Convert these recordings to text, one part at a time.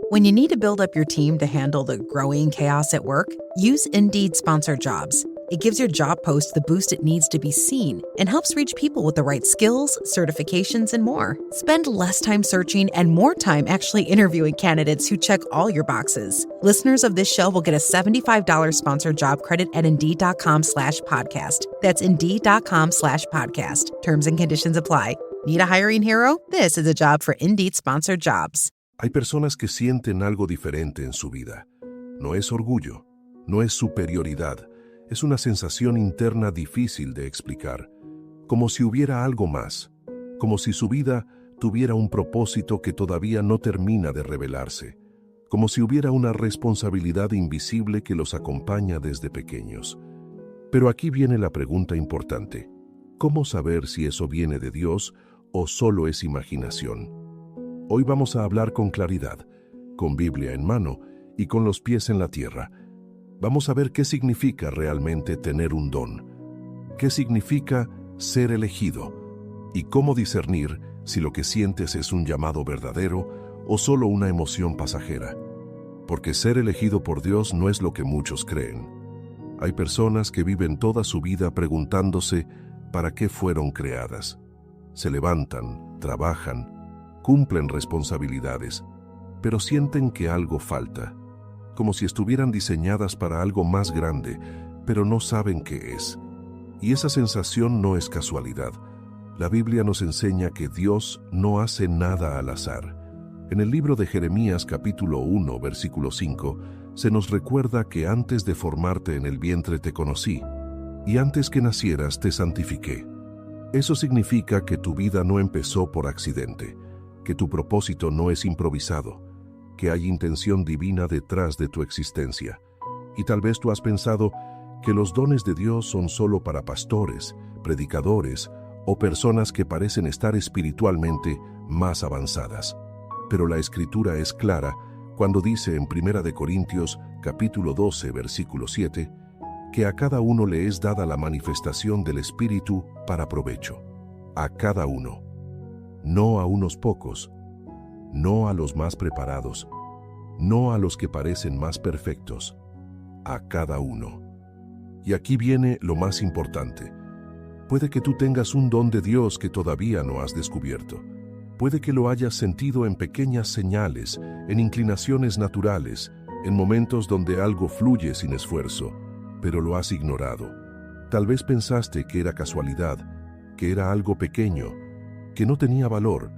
When you need to build up your team to handle the growing chaos at work, use Indeed Sponsored Jobs. It gives your job post the boost it needs to be seen and helps reach people with the right skills, certifications, and more. Spend less time searching and more time actually interviewing candidates who check all your boxes. Listeners of this show will get a $75 sponsored job credit at Indeed.com/podcast. That's Indeed.com/podcast. Terms and conditions apply. Need a hiring hero? This is a job for Indeed Sponsored Jobs. Hay personas que sienten algo diferente en su vida. No es orgullo, no es superioridad, es una sensación interna difícil de explicar, como si hubiera algo más, como si su vida tuviera un propósito que todavía no termina de revelarse, como si hubiera una responsabilidad invisible que los acompaña desde pequeños. Pero aquí viene la pregunta importante: ¿cómo saber si eso viene de Dios o solo es imaginación? Hoy vamos a hablar con claridad, con Biblia en mano y con los pies en la tierra. Vamos a ver qué significa realmente tener un don, qué significa ser elegido y cómo discernir si lo que sientes es un llamado verdadero o solo una emoción pasajera. Porque ser elegido por Dios no es lo que muchos creen. Hay personas que viven toda su vida preguntándose ¿para qué fueron creadas? Se levantan, trabajan, cumplen responsabilidades, pero sienten que algo falta, como si estuvieran diseñadas para algo más grande, pero no saben qué es. Y esa sensación no es casualidad. La Biblia nos enseña que Dios no hace nada al azar. En el libro de Jeremías capítulo 1, versículo 5, se nos recuerda que antes de formarte en el vientre te conocí, y antes que nacieras te santifiqué. Eso significa que tu vida no empezó por accidente, que tu propósito no es improvisado, que hay intención divina detrás de tu existencia. Y tal vez tú has pensado que los dones de Dios son solo para pastores, predicadores o personas que parecen estar espiritualmente más avanzadas. Pero la Escritura es clara cuando dice en 1 Corintios capítulo 12, versículo 7, que a cada uno le es dada la manifestación del Espíritu para provecho. A cada uno. No a unos pocos, no a los más preparados, no a los que parecen más perfectos, a cada uno. Y aquí viene lo más importante. Puede que tú tengas un don de Dios que todavía no has descubierto. Puede que lo hayas sentido en pequeñas señales, en inclinaciones naturales, en momentos donde algo fluye sin esfuerzo, pero lo has ignorado. Tal vez pensaste que era casualidad, que era algo pequeño, que no tenía valor,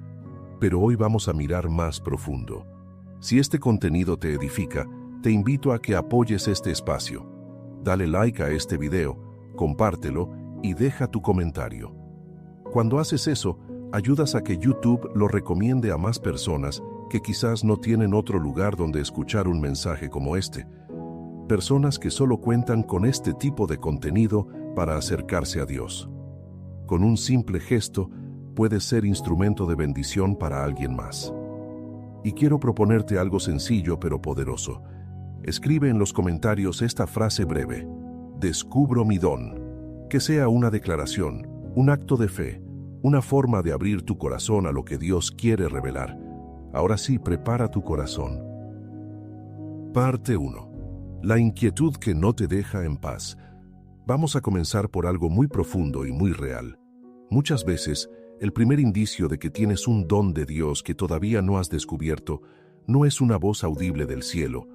pero hoy vamos a mirar más profundo. Si este contenido te edifica, te invito a que apoyes este espacio. Dale like a este video, compártelo y deja tu comentario. Cuando haces eso, ayudas a que YouTube lo recomiende a más personas que quizás no tienen otro lugar donde escuchar un mensaje como este. Personas que solo cuentan con este tipo de contenido para acercarse a Dios. Con un simple gesto, puedes ser instrumento de bendición para alguien más. Y quiero proponerte algo sencillo pero poderoso. Escribe en los comentarios esta frase breve: descubro mi don. Que sea una declaración, un acto de fe, una forma de abrir tu corazón a lo que Dios quiere revelar. Ahora sí, prepara tu corazón. Parte 1. La inquietud que no te deja en paz. Vamos a comenzar por algo muy profundo y muy real. Muchas veces, el primer indicio de que tienes un don de Dios que todavía no has descubierto no es una voz audible del cielo,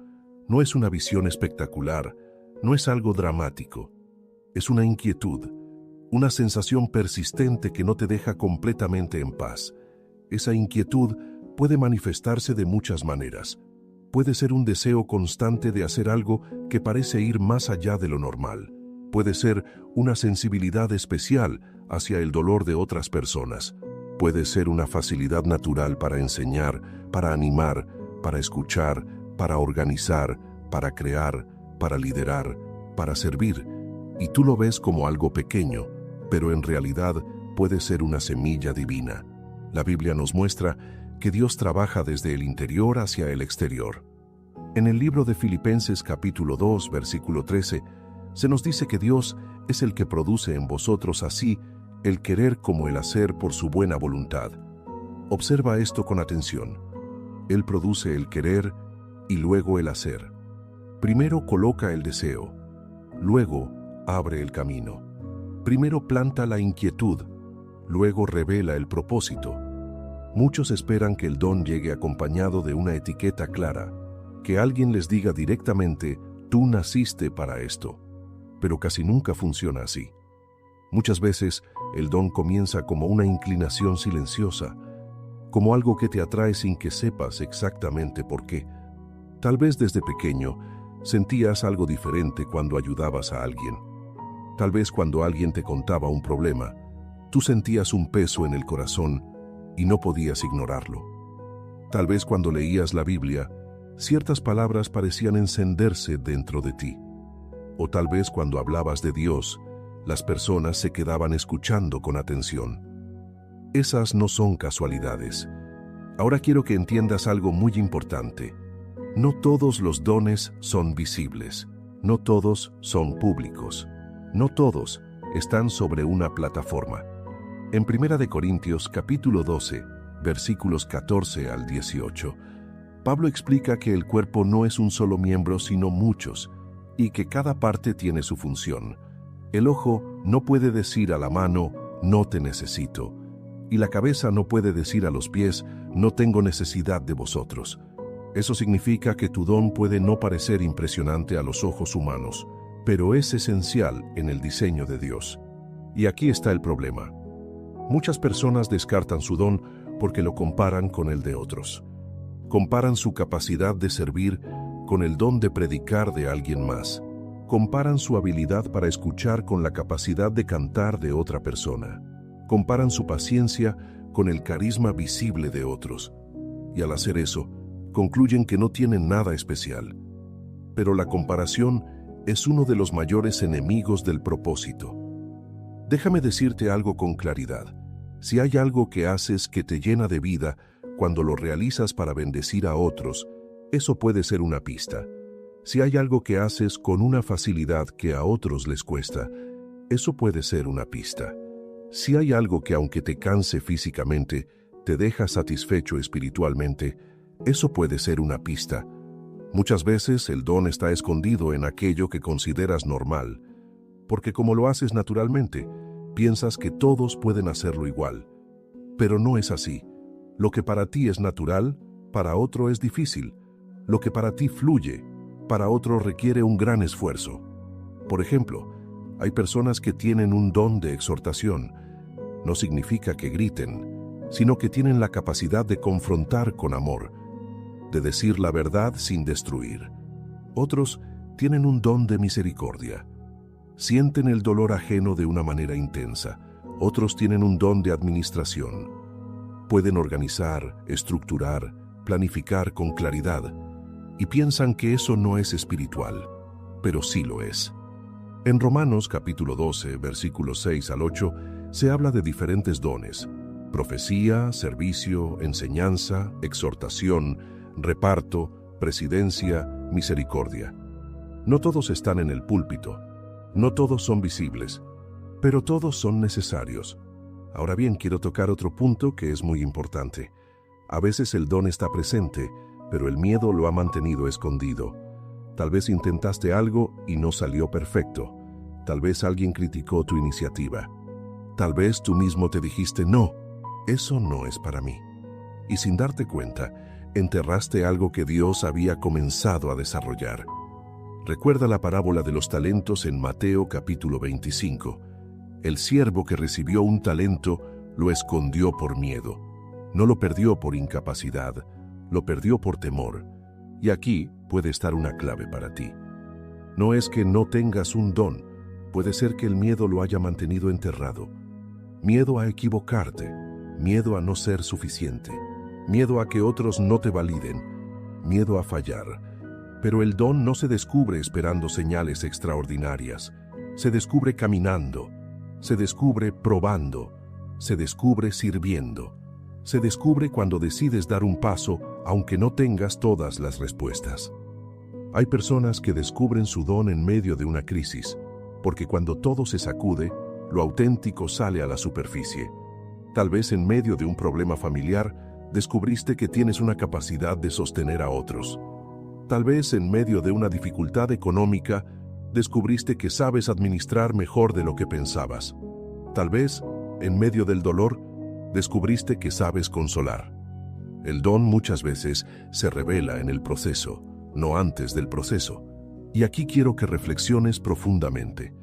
no es una visión espectacular, no es algo dramático. Es una inquietud, una sensación persistente que no te deja completamente en paz. Esa inquietud puede manifestarse de muchas maneras. Puede ser un deseo constante de hacer algo que parece ir más allá de lo normal. Puede ser una sensibilidad especial hacia el dolor de otras personas. Puede ser una facilidad natural para enseñar, para animar, para escuchar, para organizar, para crear, para liderar, para servir. Y tú lo ves como algo pequeño, pero en realidad puede ser una semilla divina. La Biblia nos muestra que Dios trabaja desde el interior hacia el exterior. En el libro de Filipenses capítulo 2, versículo 13, se nos dice que Dios es el que produce en vosotros así el querer como el hacer por su buena voluntad. Observa esto con atención. Él produce el querer y luego el hacer. Primero coloca el deseo, luego abre el camino. Primero planta la inquietud, luego revela el propósito. Muchos esperan que el don llegue acompañado de una etiqueta clara, que alguien les diga directamente, tú naciste para esto. Pero casi nunca funciona así. Muchas veces el don comienza como una inclinación silenciosa, como algo que te atrae sin que sepas exactamente por qué. Tal vez desde pequeño sentías algo diferente cuando ayudabas a alguien. Tal vez cuando alguien te contaba un problema, tú sentías un peso en el corazón y no podías ignorarlo. Tal vez cuando leías la Biblia, ciertas palabras parecían encenderse dentro de ti. O tal vez cuando hablabas de Dios, las personas se quedaban escuchando con atención. Esas no son casualidades. Ahora quiero que entiendas algo muy importante. No todos los dones son visibles. No todos son públicos. No todos están sobre una plataforma. En 1 Corintios capítulo 12, versículos 14 al 18, Pablo explica que el cuerpo no es un solo miembro sino muchos, y que cada parte tiene su función. El ojo no puede decir a la mano, no te necesito, y la cabeza no puede decir a los pies, no tengo necesidad de vosotros. Eso significa que tu don puede no parecer impresionante a los ojos humanos, pero es esencial en el diseño de Dios. Y aquí está el problema. Muchas personas descartan su don porque lo comparan con el de otros. Comparan su capacidad de servir con el don de predicar de alguien más. Comparan su habilidad para escuchar con la capacidad de cantar de otra persona. Comparan su paciencia con el carisma visible de otros. Y al hacer eso, concluyen que no tienen nada especial. Pero la comparación es uno de los mayores enemigos del propósito. Déjame decirte algo con claridad. Si hay algo que haces que te llena de vida cuando lo realizas para bendecir a otros, eso puede ser una pista. Si hay algo que haces con una facilidad que a otros les cuesta, eso puede ser una pista. Si hay algo que aunque te canse físicamente, te deja satisfecho espiritualmente, eso puede ser una pista. Muchas veces el don está escondido en aquello que consideras normal, porque como lo haces naturalmente, piensas que todos pueden hacerlo igual. Pero no es así. Lo que para ti es natural, para otro es difícil. Lo que para ti fluye, para otro requiere un gran esfuerzo. Por ejemplo, hay personas que tienen un don de exhortación. No significa que griten, sino que tienen la capacidad de confrontar con amor, de decir la verdad sin destruir. Otros tienen un don de misericordia. Sienten el dolor ajeno de una manera intensa. Otros tienen un don de administración. Pueden organizar, estructurar, planificar con claridad, y piensan que eso no es espiritual, pero sí lo es. En Romanos capítulo 12, versículos 6 al 8, se habla de diferentes dones: profecía, servicio, enseñanza, exhortación, reparto, presidencia, misericordia. No todos están en el púlpito, no todos son visibles, pero todos son necesarios. Ahora bien, quiero tocar otro punto que es muy importante. A veces el don está presente, pero el miedo lo ha mantenido escondido. Tal vez intentaste algo y no salió perfecto. Tal vez alguien criticó tu iniciativa. Tal vez tú mismo te dijiste, no, eso no es para mí. Y sin darte cuenta, enterraste algo que Dios había comenzado a desarrollar. Recuerda la parábola de los talentos en Mateo capítulo 25. El siervo que recibió un talento lo escondió por miedo. No lo perdió por incapacidad, lo perdió por temor. Y aquí puede estar una clave para ti. No es que no tengas un don, puede ser que el miedo lo haya mantenido enterrado. Miedo a equivocarte, miedo a no ser suficiente, miedo a que otros no te validen, miedo a fallar. Pero el don no se descubre esperando señales extraordinarias, se descubre caminando, se descubre probando, se descubre sirviendo, se descubre cuando decides dar un paso aunque no tengas todas las respuestas. Hay personas que descubren su don en medio de una crisis, porque cuando todo se sacude, lo auténtico sale a la superficie. Tal vez en medio de un problema familiar, descubriste que tienes una capacidad de sostener a otros. Tal vez en medio de una dificultad económica, descubriste que sabes administrar mejor de lo que pensabas. Tal vez, en medio del dolor, descubriste que sabes consolar. El don muchas veces se revela en el proceso, no antes del proceso. Y aquí quiero que reflexiones profundamente.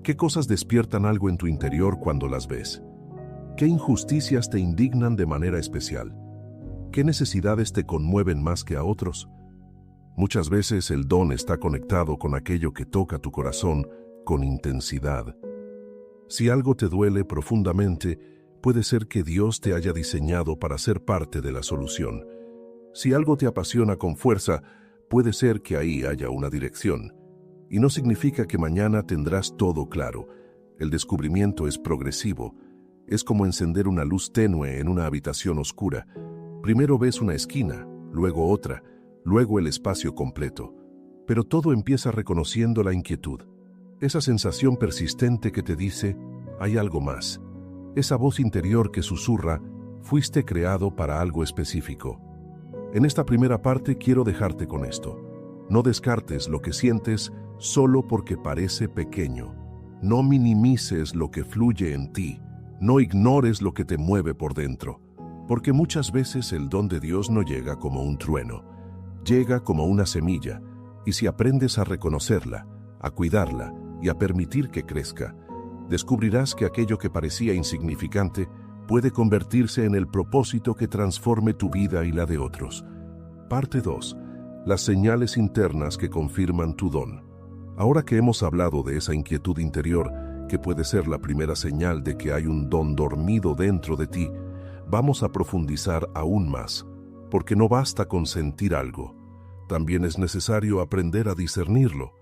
¿Qué cosas despiertan algo en tu interior cuando las ves? ¿Qué injusticias te indignan de manera especial? ¿Qué necesidades te conmueven más que a otros? Muchas veces el don está conectado con aquello que toca tu corazón con intensidad. Si algo te duele profundamente, puede ser que Dios te haya diseñado para ser parte de la solución. Si algo te apasiona con fuerza, puede ser que ahí haya una dirección. Y no significa que mañana tendrás todo claro. El descubrimiento es progresivo. Es como encender una luz tenue en una habitación oscura. Primero ves una esquina, luego otra, luego el espacio completo. Pero todo empieza reconociendo la inquietud. Esa sensación persistente que te dice, hay algo más. Esa voz interior que susurra, fuiste creado para algo específico. En esta primera parte quiero dejarte con esto. No descartes lo que sientes solo porque parece pequeño. No minimices lo que fluye en ti. No ignores lo que te mueve por dentro. Porque muchas veces el don de Dios no llega como un trueno. Llega como una semilla. Y si aprendes a reconocerla, a cuidarla y a permitir que crezca, descubrirás que aquello que parecía insignificante puede convertirse en el propósito que transforme tu vida y la de otros. Parte 2. Las señales internas que confirman tu don. Ahora que hemos hablado de esa inquietud interior, que puede ser la primera señal de que hay un don dormido dentro de ti, vamos a profundizar aún más, porque no basta con sentir algo. También es necesario aprender a discernirlo.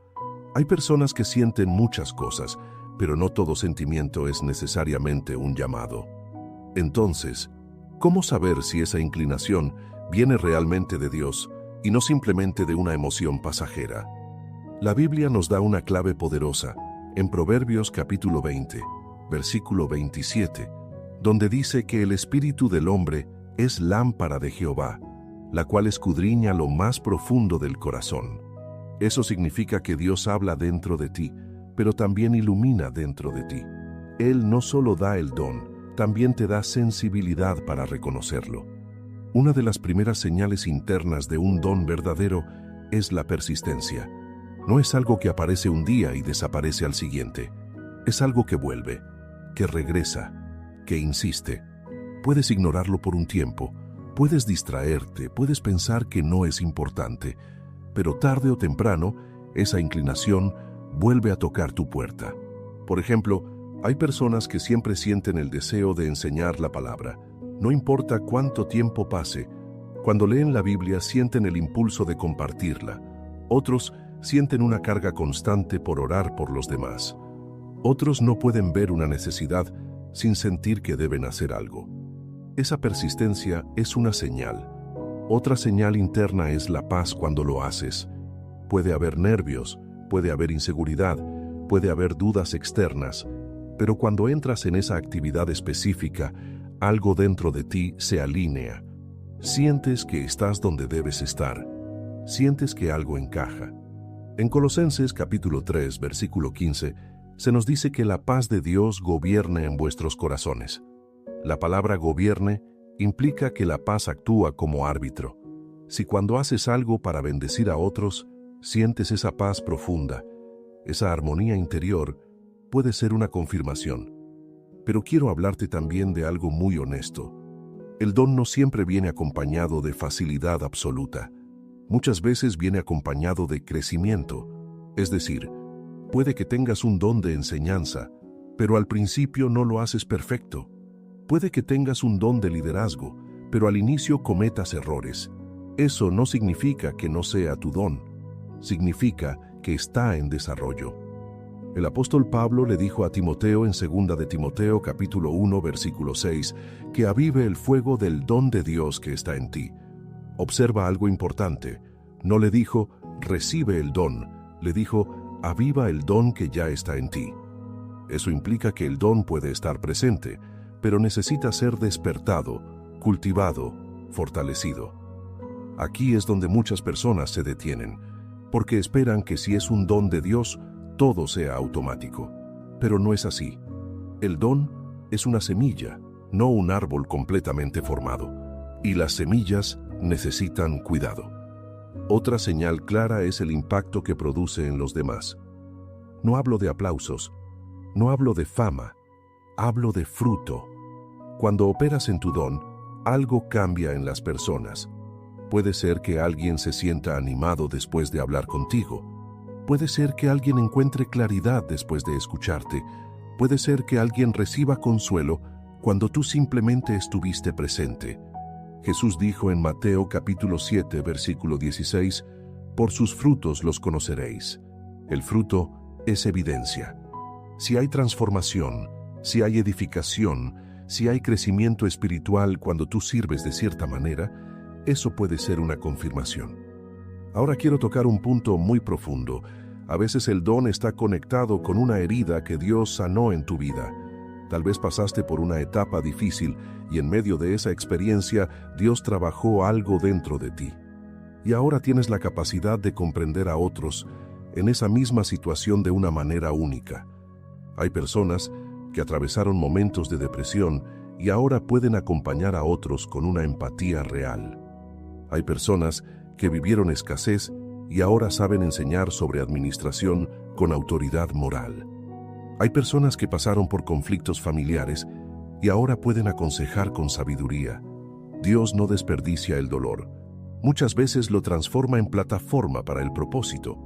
Hay personas que sienten muchas cosas, pero no todo sentimiento es necesariamente un llamado. Entonces, ¿cómo saber si esa inclinación viene realmente de Dios y no simplemente de una emoción pasajera? La Biblia nos da una clave poderosa en Proverbios capítulo 20, versículo 27, donde dice que el espíritu del hombre es lámpara de Jehová, la cual escudriña lo más profundo del corazón. Eso significa que Dios habla dentro de ti, pero también ilumina dentro de ti. Él no solo da el don, también te da sensibilidad para reconocerlo. Una de las primeras señales internas de un don verdadero es la persistencia. No es algo que aparece un día y desaparece al siguiente. Es algo que vuelve, que regresa, que insiste. Puedes ignorarlo por un tiempo, puedes distraerte, puedes pensar que no es importante, pero tarde o temprano, esa inclinación vuelve a tocar tu puerta. Por ejemplo, hay personas que siempre sienten el deseo de enseñar la palabra. No importa cuánto tiempo pase, cuando leen la Biblia sienten el impulso de compartirla. Otros sienten una carga constante por orar por los demás. Otros no pueden ver una necesidad sin sentir que deben hacer algo. Esa persistencia es una señal. Otra señal interna es la paz cuando lo haces. Puede haber nervios, puede haber inseguridad, puede haber dudas externas, pero cuando entras en esa actividad específica, algo dentro de ti se alinea. Sientes que estás donde debes estar. Sientes que algo encaja. En Colosenses capítulo 3, versículo 15, se nos dice que la paz de Dios gobierne en vuestros corazones. La palabra gobierne implica que la paz actúa como árbitro. Si cuando haces algo para bendecir a otros, sientes esa paz profunda, esa armonía interior, puede ser una confirmación. Pero quiero hablarte también de algo muy honesto. El don no siempre viene acompañado de facilidad absoluta. Muchas veces viene acompañado de crecimiento. Es decir, puede que tengas un don de enseñanza, pero al principio no lo haces perfecto. Puede que tengas un don de liderazgo, pero al inicio cometas errores. Eso no significa que no sea tu don. Significa que está en desarrollo. El apóstol Pablo le dijo a Timoteo en 2 de Timoteo capítulo 1 versículo 6 que avive el fuego del don de Dios que está en ti. Observa algo importante. No le dijo, recibe el don. Le dijo, aviva el don que ya está en ti. Eso implica que el don puede estar presente, pero necesita ser despertado, cultivado, fortalecido. Aquí es donde muchas personas se detienen, porque esperan que si es un don de Dios, todo sea automático. Pero no es así. El don es una semilla, no un árbol completamente formado, y las semillas necesitan cuidado. Otra señal clara es el impacto que produce en los demás. No hablo de aplausos, no hablo de fama, hablo de fruto. Cuando operas en tu don, algo cambia en las personas. Puede ser que alguien se sienta animado después de hablar contigo. Puede ser que alguien encuentre claridad después de escucharte. Puede ser que alguien reciba consuelo cuando tú simplemente estuviste presente. Jesús dijo en Mateo capítulo 7, versículo 16, «Por sus frutos los conoceréis». El fruto es evidencia. Si hay transformación, si hay edificación, si hay crecimiento espiritual cuando tú sirves de cierta manera, eso puede ser una confirmación. Ahora quiero tocar un punto muy profundo. A veces el don está conectado con una herida que Dios sanó en tu vida. Tal vez pasaste por una etapa difícil y en medio de esa experiencia Dios trabajó algo dentro de ti. Y ahora tienes la capacidad de comprender a otros en esa misma situación de una manera única. Hay personas que atravesaron momentos de depresión y ahora pueden acompañar a otros con una empatía real. Hay personas que vivieron escasez y ahora saben enseñar sobre administración con autoridad moral. Hay personas que pasaron por conflictos familiares y ahora pueden aconsejar con sabiduría. Dios no desperdicia el dolor. Muchas veces lo transforma en plataforma para el propósito.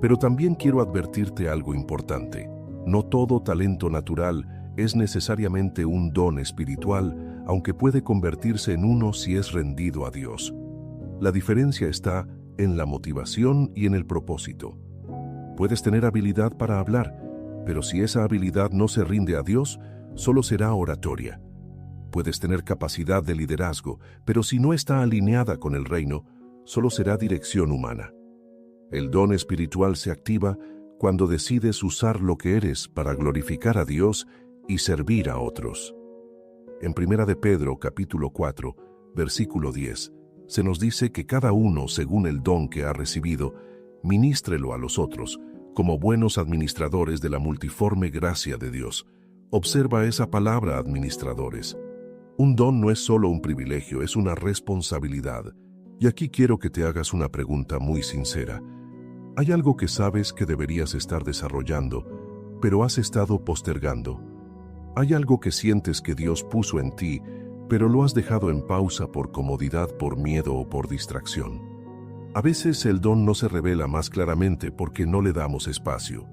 Pero también quiero advertirte algo importante. No todo talento natural es necesariamente un don espiritual, aunque puede convertirse en uno si es rendido a Dios. La diferencia está en la motivación y en el propósito. Puedes tener habilidad para hablar, pero si esa habilidad no se rinde a Dios, solo será oratoria. Puedes tener capacidad de liderazgo, pero si no está alineada con el reino, solo será dirección humana. El don espiritual se activa cuando decides usar lo que eres para glorificar a Dios y servir a otros. En 1 de Pedro, capítulo 4, versículo 10, se nos dice que cada uno, según el don que ha recibido, ministrelo a los otros, como buenos administradores de la multiforme gracia de Dios. Observa esa palabra, administradores. Un don no es solo un privilegio, es una responsabilidad. Y aquí quiero que te hagas una pregunta muy sincera. ¿Hay algo que sabes que deberías estar desarrollando, pero has estado postergando? ¿Hay algo que sientes que Dios puso en ti, pero lo has dejado en pausa por comodidad, por miedo o por distracción? A veces el don no se revela más claramente porque no le damos espacio.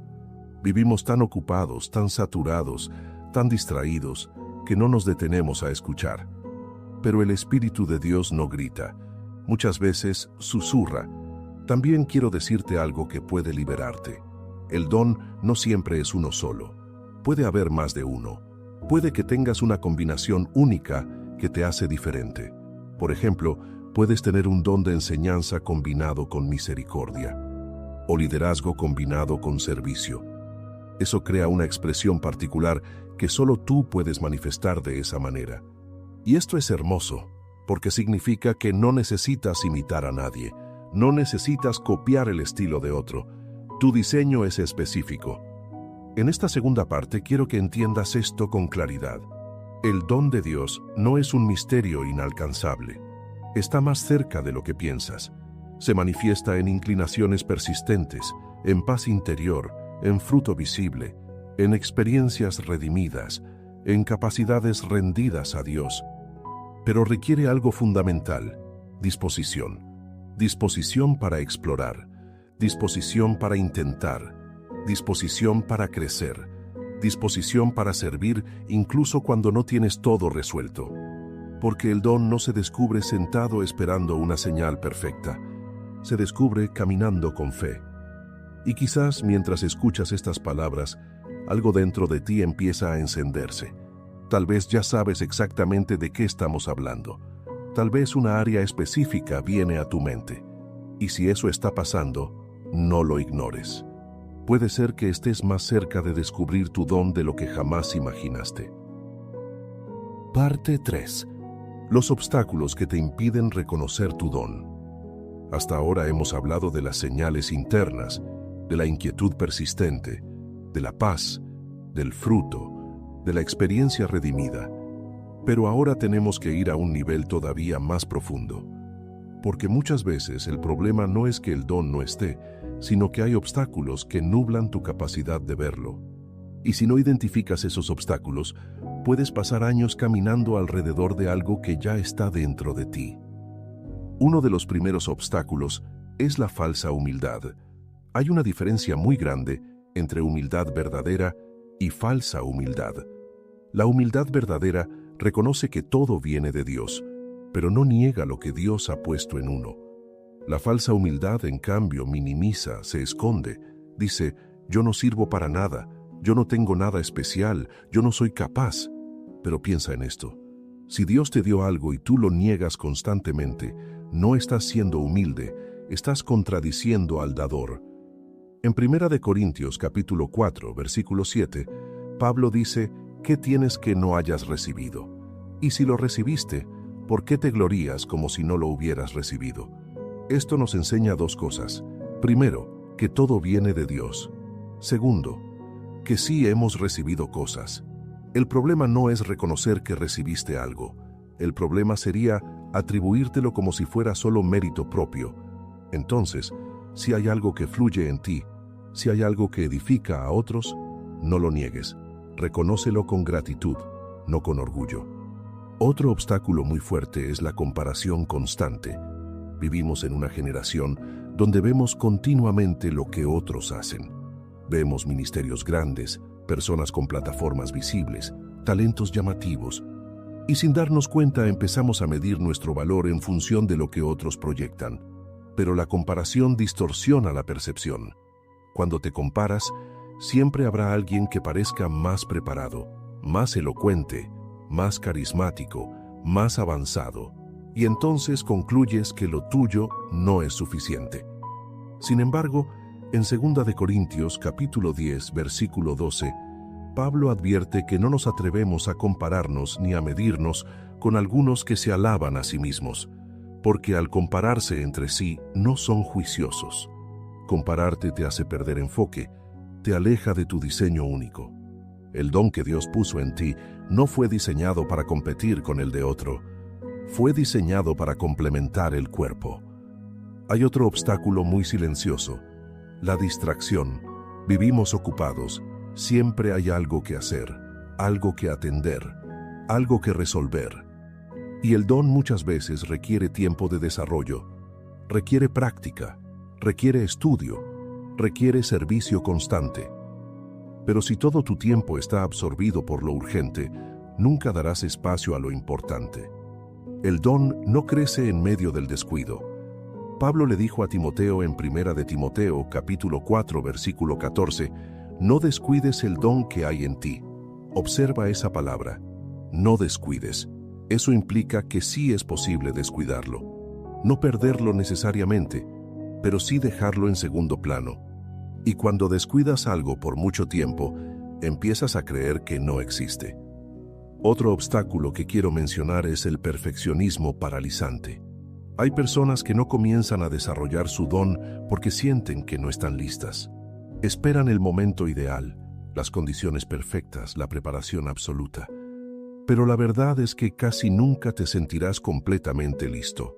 Vivimos tan ocupados, tan saturados, tan distraídos, que no nos detenemos a escuchar. Pero el Espíritu de Dios no grita, muchas veces susurra. También quiero decirte algo que puede liberarte. El don no siempre es uno solo. Puede haber más de uno. Puede que tengas una combinación única que te hace diferente. Por ejemplo, puedes tener un don de enseñanza combinado con misericordia, o liderazgo combinado con servicio. Eso crea una expresión particular que solo tú puedes manifestar de esa manera. Y esto es hermoso, porque significa que no necesitas imitar a nadie, no necesitas copiar el estilo de otro. Tu diseño es específico. En esta segunda parte quiero que entiendas esto con claridad. El don de Dios no es un misterio inalcanzable. Está más cerca de lo que piensas. Se manifiesta en inclinaciones persistentes, en paz interior, en fruto visible, en experiencias redimidas, en capacidades rendidas a Dios. Pero requiere algo fundamental: disposición. Disposición para explorar, disposición para intentar, disposición para crecer, disposición para servir incluso cuando no tienes todo resuelto. Porque el don no se descubre sentado esperando una señal perfecta, se descubre caminando con fe. Y quizás mientras escuchas estas palabras, algo dentro de ti empieza a encenderse. Tal vez ya sabes exactamente de qué estamos hablando. Tal vez una área específica viene a tu mente. Y si eso está pasando, no lo ignores. Puede ser que estés más cerca de descubrir tu don de lo que jamás imaginaste. Parte 3. Los obstáculos que te impiden reconocer tu don. Hasta ahora hemos hablado de las señales internas, de la inquietud persistente, de la paz, del fruto, de la experiencia redimida. Pero ahora tenemos que ir a un nivel todavía más profundo. Porque muchas veces el problema no es que el don no esté, sino que hay obstáculos que nublan tu capacidad de verlo. Y si no identificas esos obstáculos, puedes pasar años caminando alrededor de algo que ya está dentro de ti. Uno de los primeros obstáculos es la falsa humildad. Hay una diferencia muy grande entre humildad verdadera y falsa humildad. La humildad verdadera reconoce que todo viene de Dios, pero no niega lo que Dios ha puesto en uno. La falsa humildad, en cambio, minimiza, se esconde, dice, yo no sirvo para nada, yo no tengo nada especial, yo no soy capaz. Pero piensa en esto, si Dios te dio algo y tú lo niegas constantemente, no estás siendo humilde, estás contradiciendo al dador. En 1 Corintios capítulo 4, versículo 7, Pablo dice, ¿qué tienes que no hayas recibido? Y si lo recibiste, ¿por qué te glorías como si no lo hubieras recibido? Esto nos enseña dos cosas. Primero, que todo viene de Dios. Segundo, que sí hemos recibido cosas. El problema no es reconocer que recibiste algo. El problema sería atribuírtelo como si fuera solo mérito propio. Entonces, si hay algo que fluye en ti, si hay algo que edifica a otros, no lo niegues. Reconócelo con gratitud, no con orgullo. Otro obstáculo muy fuerte es la comparación constante. Vivimos en una generación donde vemos continuamente lo que otros hacen. Vemos ministerios grandes, personas con plataformas visibles, talentos llamativos, y sin darnos cuenta empezamos a medir nuestro valor en función de lo que otros proyectan. Pero la comparación distorsiona la percepción. Cuando te comparas, siempre habrá alguien que parezca más preparado, más elocuente, más carismático, más avanzado, y entonces concluyes que lo tuyo no es suficiente. Sin embargo, en 2 Corintios capítulo 10, versículo 12, Pablo advierte que no nos atrevemos a compararnos ni a medirnos con algunos que se alaban a sí mismos, porque al compararse entre sí no son juiciosos. Compararte te hace perder enfoque, te aleja de tu diseño único. El don que Dios puso en ti no fue diseñado para competir con el de otro, fue diseñado para complementar el cuerpo. Hay otro obstáculo muy silencioso, la distracción. Vivimos ocupados, siempre hay algo que hacer, algo que atender, algo que resolver. Y el don muchas veces requiere tiempo de desarrollo, requiere práctica, requiere estudio, requiere servicio constante. Pero si todo tu tiempo está absorbido por lo urgente, nunca darás espacio a lo importante. El don no crece en medio del descuido. Pablo le dijo a Timoteo en 1 de Timoteo, capítulo 4, versículo 14, no descuides el don que hay en ti. Observa esa palabra, no descuides. Eso implica que sí es posible descuidarlo. No perderlo necesariamente, pero sí dejarlo en segundo plano. Y cuando descuidas algo por mucho tiempo, empiezas a creer que no existe. Otro obstáculo que quiero mencionar es el perfeccionismo paralizante. Hay personas que no comienzan a desarrollar su don porque sienten que no están listas. Esperan el momento ideal, las condiciones perfectas, la preparación absoluta. Pero la verdad es que casi nunca te sentirás completamente listo.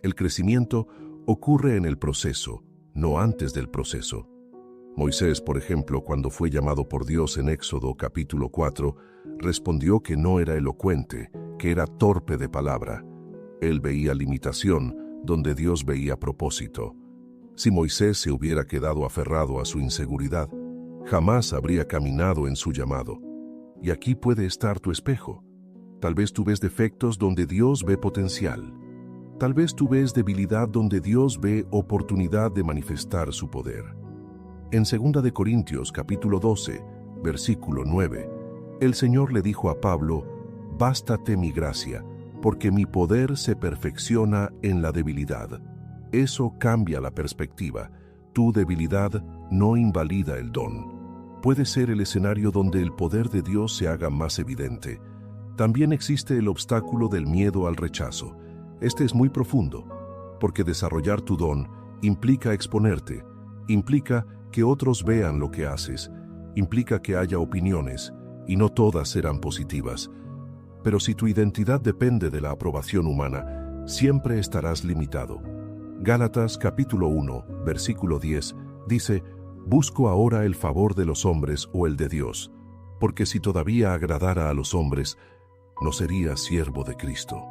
El crecimiento ocurre en el proceso, no antes del proceso. Moisés, por ejemplo, cuando fue llamado por Dios en Éxodo capítulo 4, respondió que no era elocuente, que era torpe de palabra. Él veía limitación donde Dios veía propósito. Si Moisés se hubiera quedado aferrado a su inseguridad, jamás habría caminado en su llamado. Y aquí puede estar tu espejo. Tal vez tú ves defectos donde Dios ve potencial. Tal vez tú ves debilidad donde Dios ve oportunidad de manifestar su poder. En 2 Corintios capítulo 12, versículo 9, el Señor le dijo a Pablo, «Bástate mi gracia, porque mi poder se perfecciona en la debilidad». Eso cambia la perspectiva. Tu debilidad no invalida el don. Puede ser el escenario donde el poder de Dios se haga más evidente. También existe el obstáculo del miedo al rechazo. Este es muy profundo. porque desarrollar tu don implica exponerte, implica que otros vean lo que haces, implica que haya opiniones, y no todas serán positivas. Pero si tu identidad depende de la aprobación humana, siempre estarás limitado. Gálatas capítulo 1, versículo 10, dice: «Busco ahora el favor de los hombres o el de Dios, porque si todavía agradara a los hombres, no sería siervo de Cristo».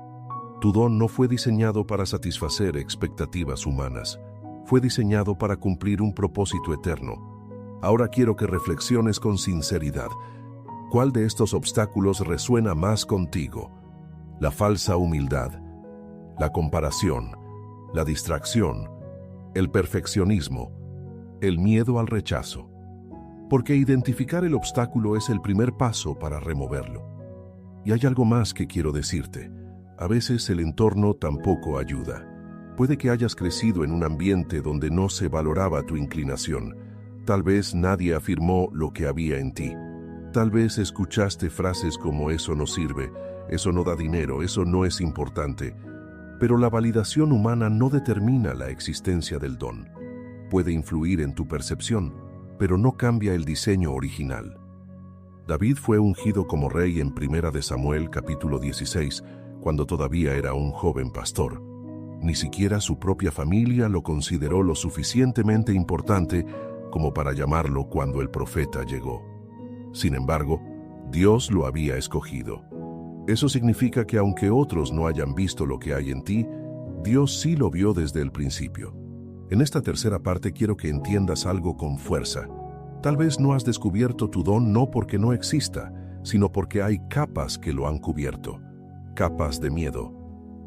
Tu don no fue diseñado para satisfacer expectativas humanas, fue diseñado para cumplir un propósito eterno. Ahora quiero que reflexiones con sinceridad. ¿Cuál de estos obstáculos resuena más contigo? ¿La falsa humildad, la comparación, la distracción, el perfeccionismo, el miedo al rechazo? Porque identificar el obstáculo es el primer paso para removerlo. Y hay algo más que quiero decirte. A veces el entorno tampoco ayuda. Puede que hayas crecido en un ambiente donde no se valoraba tu inclinación. Tal vez nadie afirmó lo que había en ti. Tal vez escuchaste frases como «eso no sirve», «eso no da dinero», «eso no es importante». Pero la validación humana no determina la existencia del don. Puede influir en tu percepción, pero no cambia el diseño original. David fue ungido como rey en 1 de Samuel capítulo 16, cuando todavía era un joven pastor. Ni siquiera su propia familia lo consideró lo suficientemente importante como para llamarlo cuando el profeta llegó. Sin embargo, Dios lo había escogido. Eso significa que aunque otros no hayan visto lo que hay en ti, Dios sí lo vio desde el principio. En esta tercera parte quiero que entiendas algo con fuerza. Tal vez no has descubierto tu don no porque no exista, sino porque hay capas que lo han cubierto. Capas de miedo,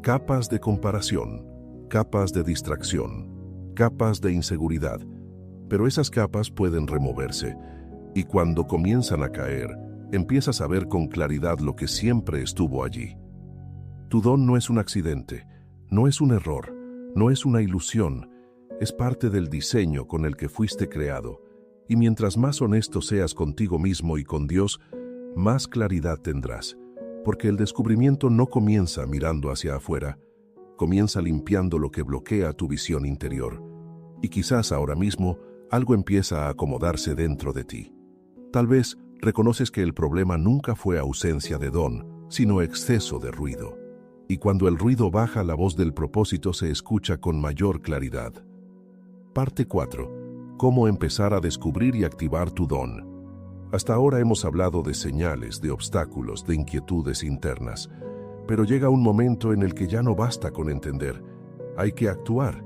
capas de comparación, capas de distracción, capas de inseguridad. Pero esas capas pueden removerse, y cuando comienzan a caer, empiezas a ver con claridad lo que siempre estuvo allí. Tu don no es un accidente, no es un error, no es una ilusión, es parte del diseño con el que fuiste creado. Y mientras más honesto seas contigo mismo y con Dios, más claridad tendrás. Porque el descubrimiento no comienza mirando hacia afuera, comienza limpiando lo que bloquea tu visión interior. Y quizás ahora mismo algo empieza a acomodarse dentro de ti. Tal vez reconoces que el problema nunca fue ausencia de don, sino exceso de ruido. Y cuando el ruido baja, la voz del propósito se escucha con mayor claridad. Parte 4. ¿Cómo empezar a descubrir y activar tu don? Hasta ahora hemos hablado de señales, de obstáculos, de inquietudes internas. Pero llega un momento en el que ya no basta con entender. Hay que actuar,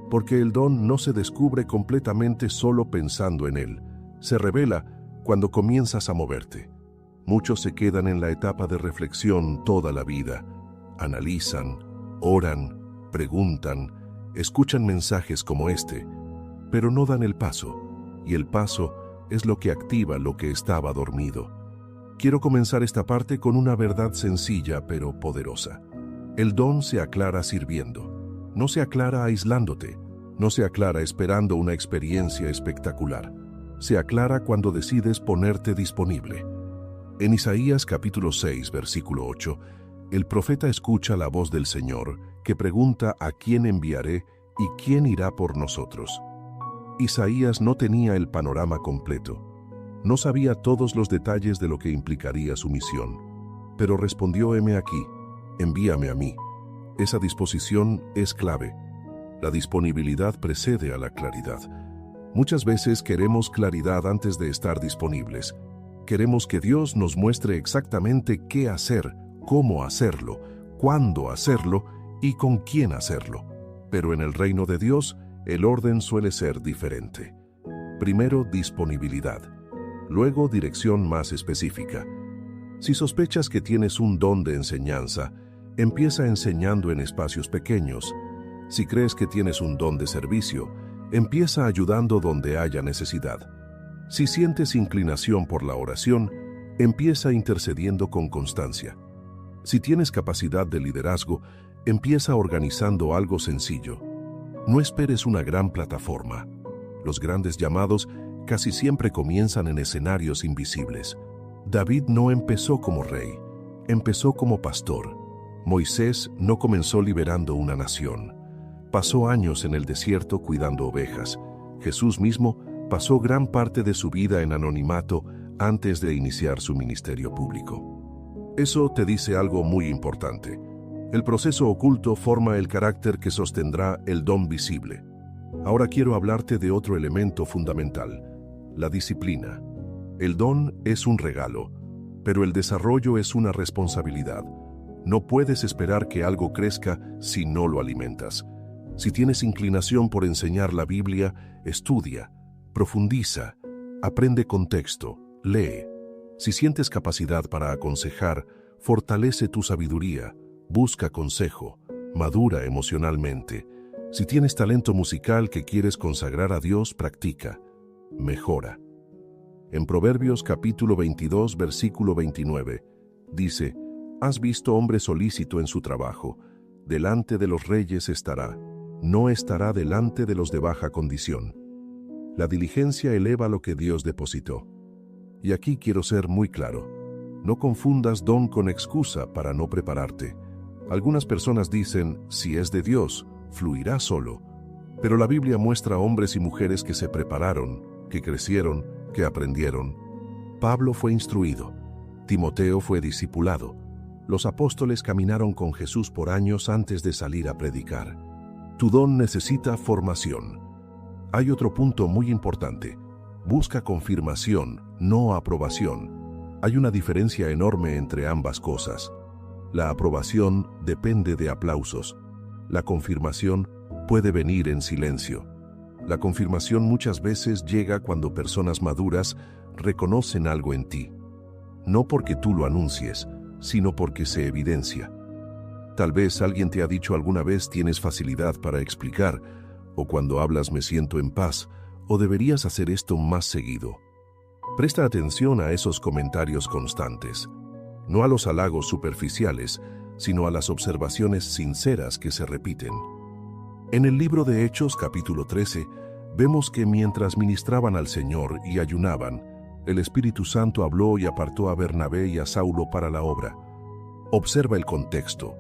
porque el don no se descubre completamente solo pensando en él. Se revela cuando comienzas a moverte. Muchos se quedan en la etapa de reflexión toda la vida. Analizan, oran, preguntan, escuchan mensajes como este, pero no dan el paso, y el paso es lo que activa lo que estaba dormido. Quiero comenzar esta parte con una verdad sencilla pero poderosa. El don se aclara sirviendo. No se aclara aislándote. No se aclara esperando una experiencia espectacular. Se aclara cuando decides ponerte disponible. En Isaías capítulo 6, versículo 8, el profeta escucha la voz del Señor que pregunta a quién enviaré y quién irá por nosotros. Isaías no tenía el panorama completo. No sabía todos los detalles de lo que implicaría su misión. Pero respondió: heme aquí, envíame a mí. Esa disposición es clave. La disponibilidad precede a la claridad. Muchas veces queremos claridad antes de estar disponibles. Queremos que Dios nos muestre exactamente qué hacer, cómo hacerlo, cuándo hacerlo y con quién hacerlo. Pero en el reino de Dios, el orden suele ser diferente. Primero, disponibilidad. Luego, dirección más específica. Si sospechas que tienes un don de enseñanza, empieza enseñando en espacios pequeños. Si crees que tienes un don de servicio, empieza ayudando donde haya necesidad. Si sientes inclinación por la oración, empieza intercediendo con constancia. Si tienes capacidad de liderazgo, empieza organizando algo sencillo. No esperes una gran plataforma. Los grandes llamados casi siempre comienzan en escenarios invisibles. David no empezó como rey, empezó como pastor. Moisés no comenzó liberando una nación. pasó años en el desierto cuidando ovejas. Jesús mismo pasó gran parte de su vida en anonimato antes de iniciar su ministerio público. Eso te dice algo muy importante. El proceso oculto forma el carácter que sostendrá el don visible. Ahora quiero hablarte de otro elemento fundamental, la disciplina. El don es un regalo, pero el desarrollo es una responsabilidad. No puedes esperar que algo crezca si no lo alimentas. Si tienes inclinación por enseñar la Biblia, estudia, profundiza, aprende contexto, lee. Si sientes capacidad para aconsejar, fortalece tu sabiduría, busca consejo, madura emocionalmente. Si tienes talento musical que quieres consagrar a Dios, practica, mejora. En Proverbios capítulo 22, versículo 29, dice: «Has visto hombre solícito en su trabajo, delante de los reyes estará, no estará delante de los de baja condición». La diligencia eleva lo que Dios depositó. Y aquí quiero ser muy claro. No confundas don con excusa para no prepararte. Algunas personas dicen, si es de Dios, fluirá solo. Pero la Biblia muestra hombres y mujeres que se prepararon, que crecieron, que aprendieron. Pablo fue instruido. Timoteo fue discipulado. Los apóstoles caminaron con Jesús por años antes de salir a predicar. Tu don necesita formación. Hay otro punto muy importante. Busca confirmación, no aprobación. Hay una diferencia enorme entre ambas cosas. La aprobación depende de aplausos. La confirmación puede venir en silencio. La confirmación muchas veces llega cuando personas maduras reconocen algo en ti. No porque tú lo anuncies, sino porque se evidencia. Tal vez alguien te ha dicho alguna vez tienes facilidad para explicar, o cuando hablas me siento en paz, o deberías hacer esto más seguido. Presta atención a esos comentarios constantes, no a los halagos superficiales, sino a las observaciones sinceras que se repiten. En el libro de Hechos, capítulo 13, vemos que mientras ministraban al Señor y ayunaban, el Espíritu Santo habló y apartó a Bernabé y a Saulo para la obra. Observa el contexto.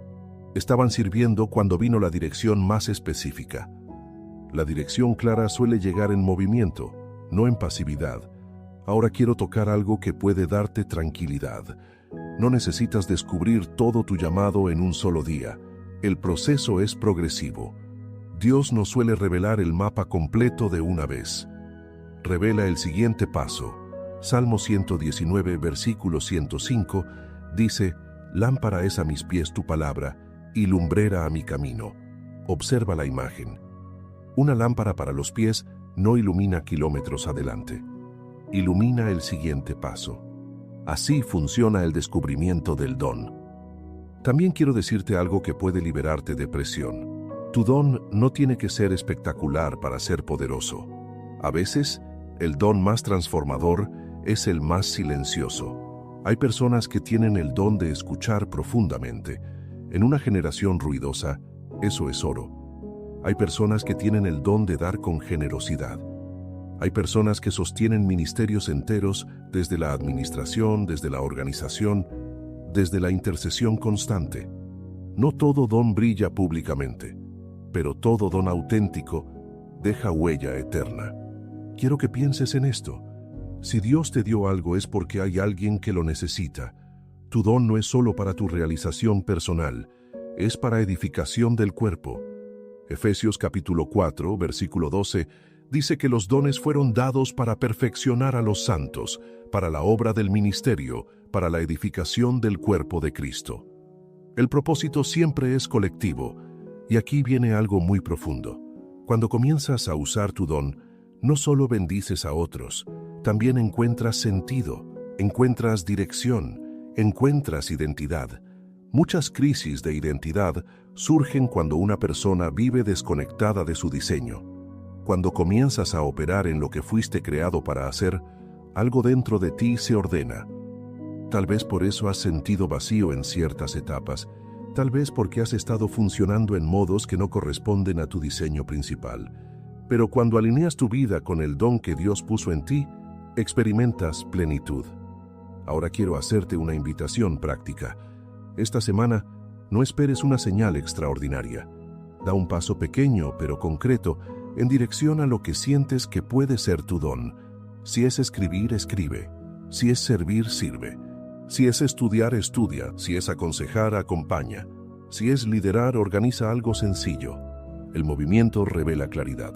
Estaban sirviendo cuando vino la dirección más específica. La dirección clara suele llegar en movimiento, no en pasividad. Ahora quiero tocar algo que puede darte tranquilidad. No necesitas descubrir todo tu llamado en un solo día. El proceso es progresivo. Dios no suele revelar el mapa completo de una vez. Revela el siguiente paso. Salmo 119, versículo 105, dice: «Lámpara es a mis pies tu palabra, y lumbrera a mi camino». Observa la imagen. Una lámpara para los pies no ilumina kilómetros adelante. Ilumina el siguiente paso. Así funciona el descubrimiento del don. También quiero decirte algo que puede liberarte de presión. Tu don no tiene que ser espectacular para ser poderoso. A veces, el don más transformador es el más silencioso. Hay personas que tienen el don de escuchar profundamente. En una generación ruidosa, eso es oro. Hay personas que tienen el don de dar con generosidad. Hay personas que sostienen ministerios enteros desde la administración, desde la organización, desde la intercesión constante. No todo don brilla públicamente, pero todo don auténtico deja huella eterna. Quiero que pienses en esto. Si Dios te dio algo es porque hay alguien que lo necesita. Tu don no es solo para tu realización personal, es para edificación del cuerpo. Efesios capítulo 4, versículo 12, dice que los dones fueron dados para perfeccionar a los santos, para la obra del ministerio, para la edificación del cuerpo de Cristo. El propósito siempre es colectivo, y aquí viene algo muy profundo. Cuando comienzas a usar tu don, no solo bendices a otros, también encuentras sentido, encuentras dirección, encuentras identidad. Muchas crisis de identidad surgen cuando una persona vive desconectada de su diseño. Cuando comienzas a operar en lo que fuiste creado para hacer, algo dentro de ti se ordena. Tal vez por eso has sentido vacío en ciertas etapas, tal vez porque has estado funcionando en modos que no corresponden a tu diseño principal. Pero cuando alineas tu vida con el don que Dios puso en ti, experimentas plenitud. Ahora quiero hacerte una invitación práctica. Esta semana, no esperes una señal extraordinaria. Da un paso pequeño pero concreto en dirección a lo que sientes que puede ser tu don. Si es escribir, escribe. Si es servir, sirve. Si es estudiar, estudia. Si es aconsejar, acompaña. Si es liderar, organiza algo sencillo. El movimiento revela claridad.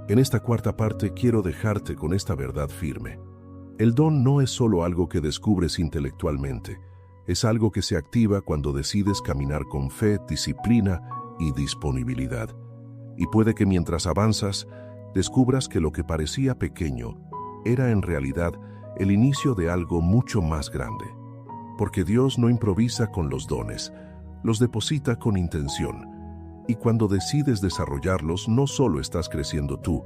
En esta cuarta parte quiero dejarte con esta verdad firme. El don no es solo algo que descubres intelectualmente. Es algo que se activa cuando decides caminar con fe, disciplina y disponibilidad. Y puede que mientras avanzas, descubras que lo que parecía pequeño era en realidad el inicio de algo mucho más grande. Porque Dios no improvisa con los dones, los deposita con intención. Y cuando decides desarrollarlos, no solo estás creciendo tú,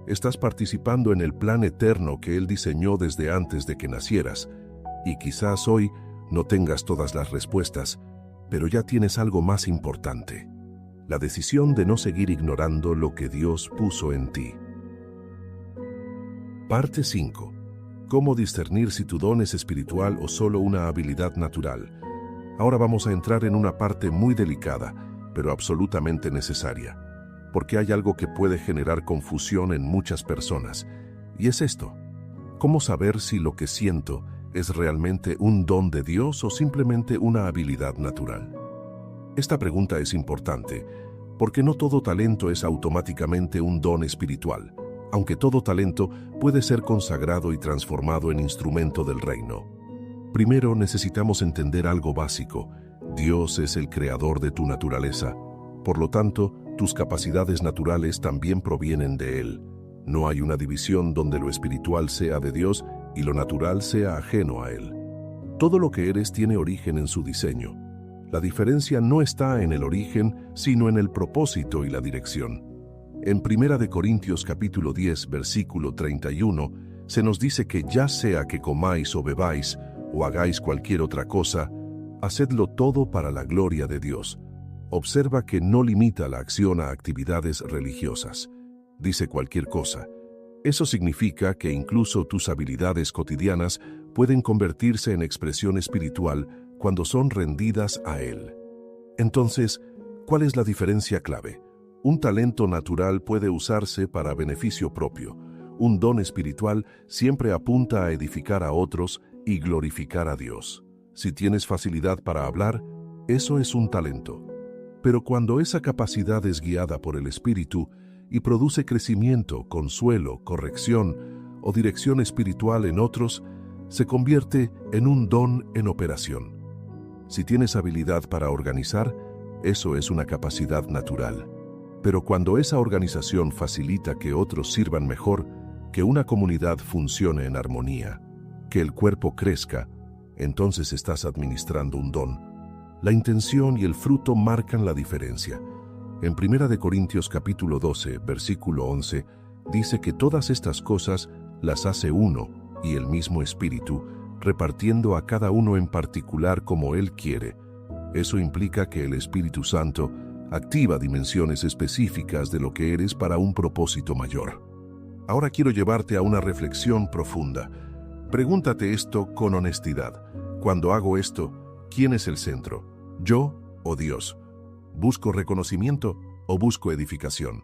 estás participando en el plan eterno que Él diseñó desde antes de que nacieras. Y quizás hoy no tengas todas las respuestas, pero ya tienes algo más importante: la decisión de no seguir ignorando lo que Dios puso en ti. Parte 5. ¿Cómo discernir si tu don es espiritual o solo una habilidad natural? Ahora vamos a entrar en una parte muy delicada, pero absolutamente necesaria, porque hay algo que puede generar confusión en muchas personas, y es esto: ¿cómo saber si lo que siento es realmente un don de Dios o simplemente una habilidad natural? Esta pregunta es importante, porque no todo talento es automáticamente un don espiritual, aunque todo talento puede ser consagrado y transformado en instrumento del reino. Primero necesitamos entender algo básico: Dios es el creador de tu naturaleza. Por lo tanto, tus capacidades naturales también provienen de Él. No hay una división donde lo espiritual sea de Dios y lo natural sea ajeno a Él. Todo lo que eres tiene origen en su diseño. La diferencia no está en el origen, sino en el propósito y la dirección. En 1 Corintios capítulo 10, versículo 31, se nos dice que ya sea que comáis o bebáis, o hagáis cualquier otra cosa, hacedlo todo para la gloria de Dios. Observa que no limita la acción a actividades religiosas. Dice cualquier cosa. Eso significa que incluso tus habilidades cotidianas pueden convertirse en expresión espiritual cuando son rendidas a Él. Entonces, ¿cuál es la diferencia clave? Un talento natural puede usarse para beneficio propio. Un don espiritual siempre apunta a edificar a otros y glorificar a Dios. Si tienes facilidad para hablar, eso es un talento. Pero cuando esa capacidad es guiada por el Espíritu y produce crecimiento, consuelo, corrección o dirección espiritual en otros, se convierte en un don en operación. Si tienes habilidad para organizar, eso es una capacidad natural. Pero cuando esa organización facilita que otros sirvan mejor, que una comunidad funcione en armonía, que el cuerpo crezca, entonces estás administrando un don. La intención y el fruto marcan la diferencia. En 1 Corintios capítulo 12, versículo 11, dice que todas estas cosas las hace uno y el mismo Espíritu, repartiendo a cada uno en particular como Él quiere. Eso implica que el Espíritu Santo activa dimensiones específicas de lo que eres para un propósito mayor. Ahora quiero llevarte a una reflexión profunda. Pregúntate esto con honestidad. Cuando hago esto, ¿quién es el centro? ¿Yo o Dios? ¿Busco reconocimiento o busco edificación?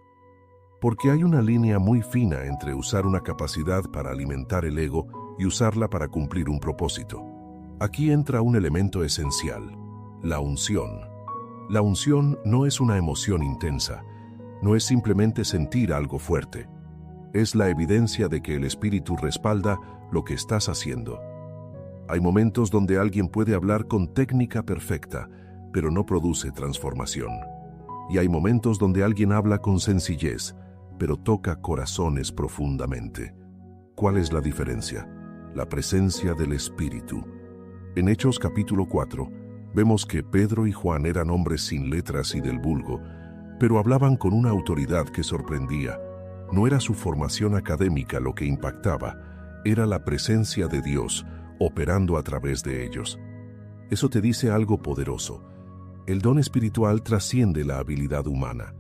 Porque hay una línea muy fina entre usar una capacidad para alimentar el ego y usarla para cumplir un propósito. Aquí entra un elemento esencial: la unción. La unción no es una emoción intensa, no es simplemente sentir algo fuerte. Es la evidencia de que el Espíritu respalda lo que estás haciendo. Hay momentos donde alguien puede hablar con técnica perfecta, pero no produce transformación. Y hay momentos donde alguien habla con sencillez, pero toca corazones profundamente. ¿Cuál es la diferencia? La presencia del Espíritu. En Hechos capítulo 4, vemos que Pedro y Juan eran hombres sin letras y del vulgo, pero hablaban con una autoridad que sorprendía. No era su formación académica lo que impactaba, era la presencia de Dios operando a través de ellos. Eso te dice algo poderoso. El don espiritual trasciende la habilidad humana,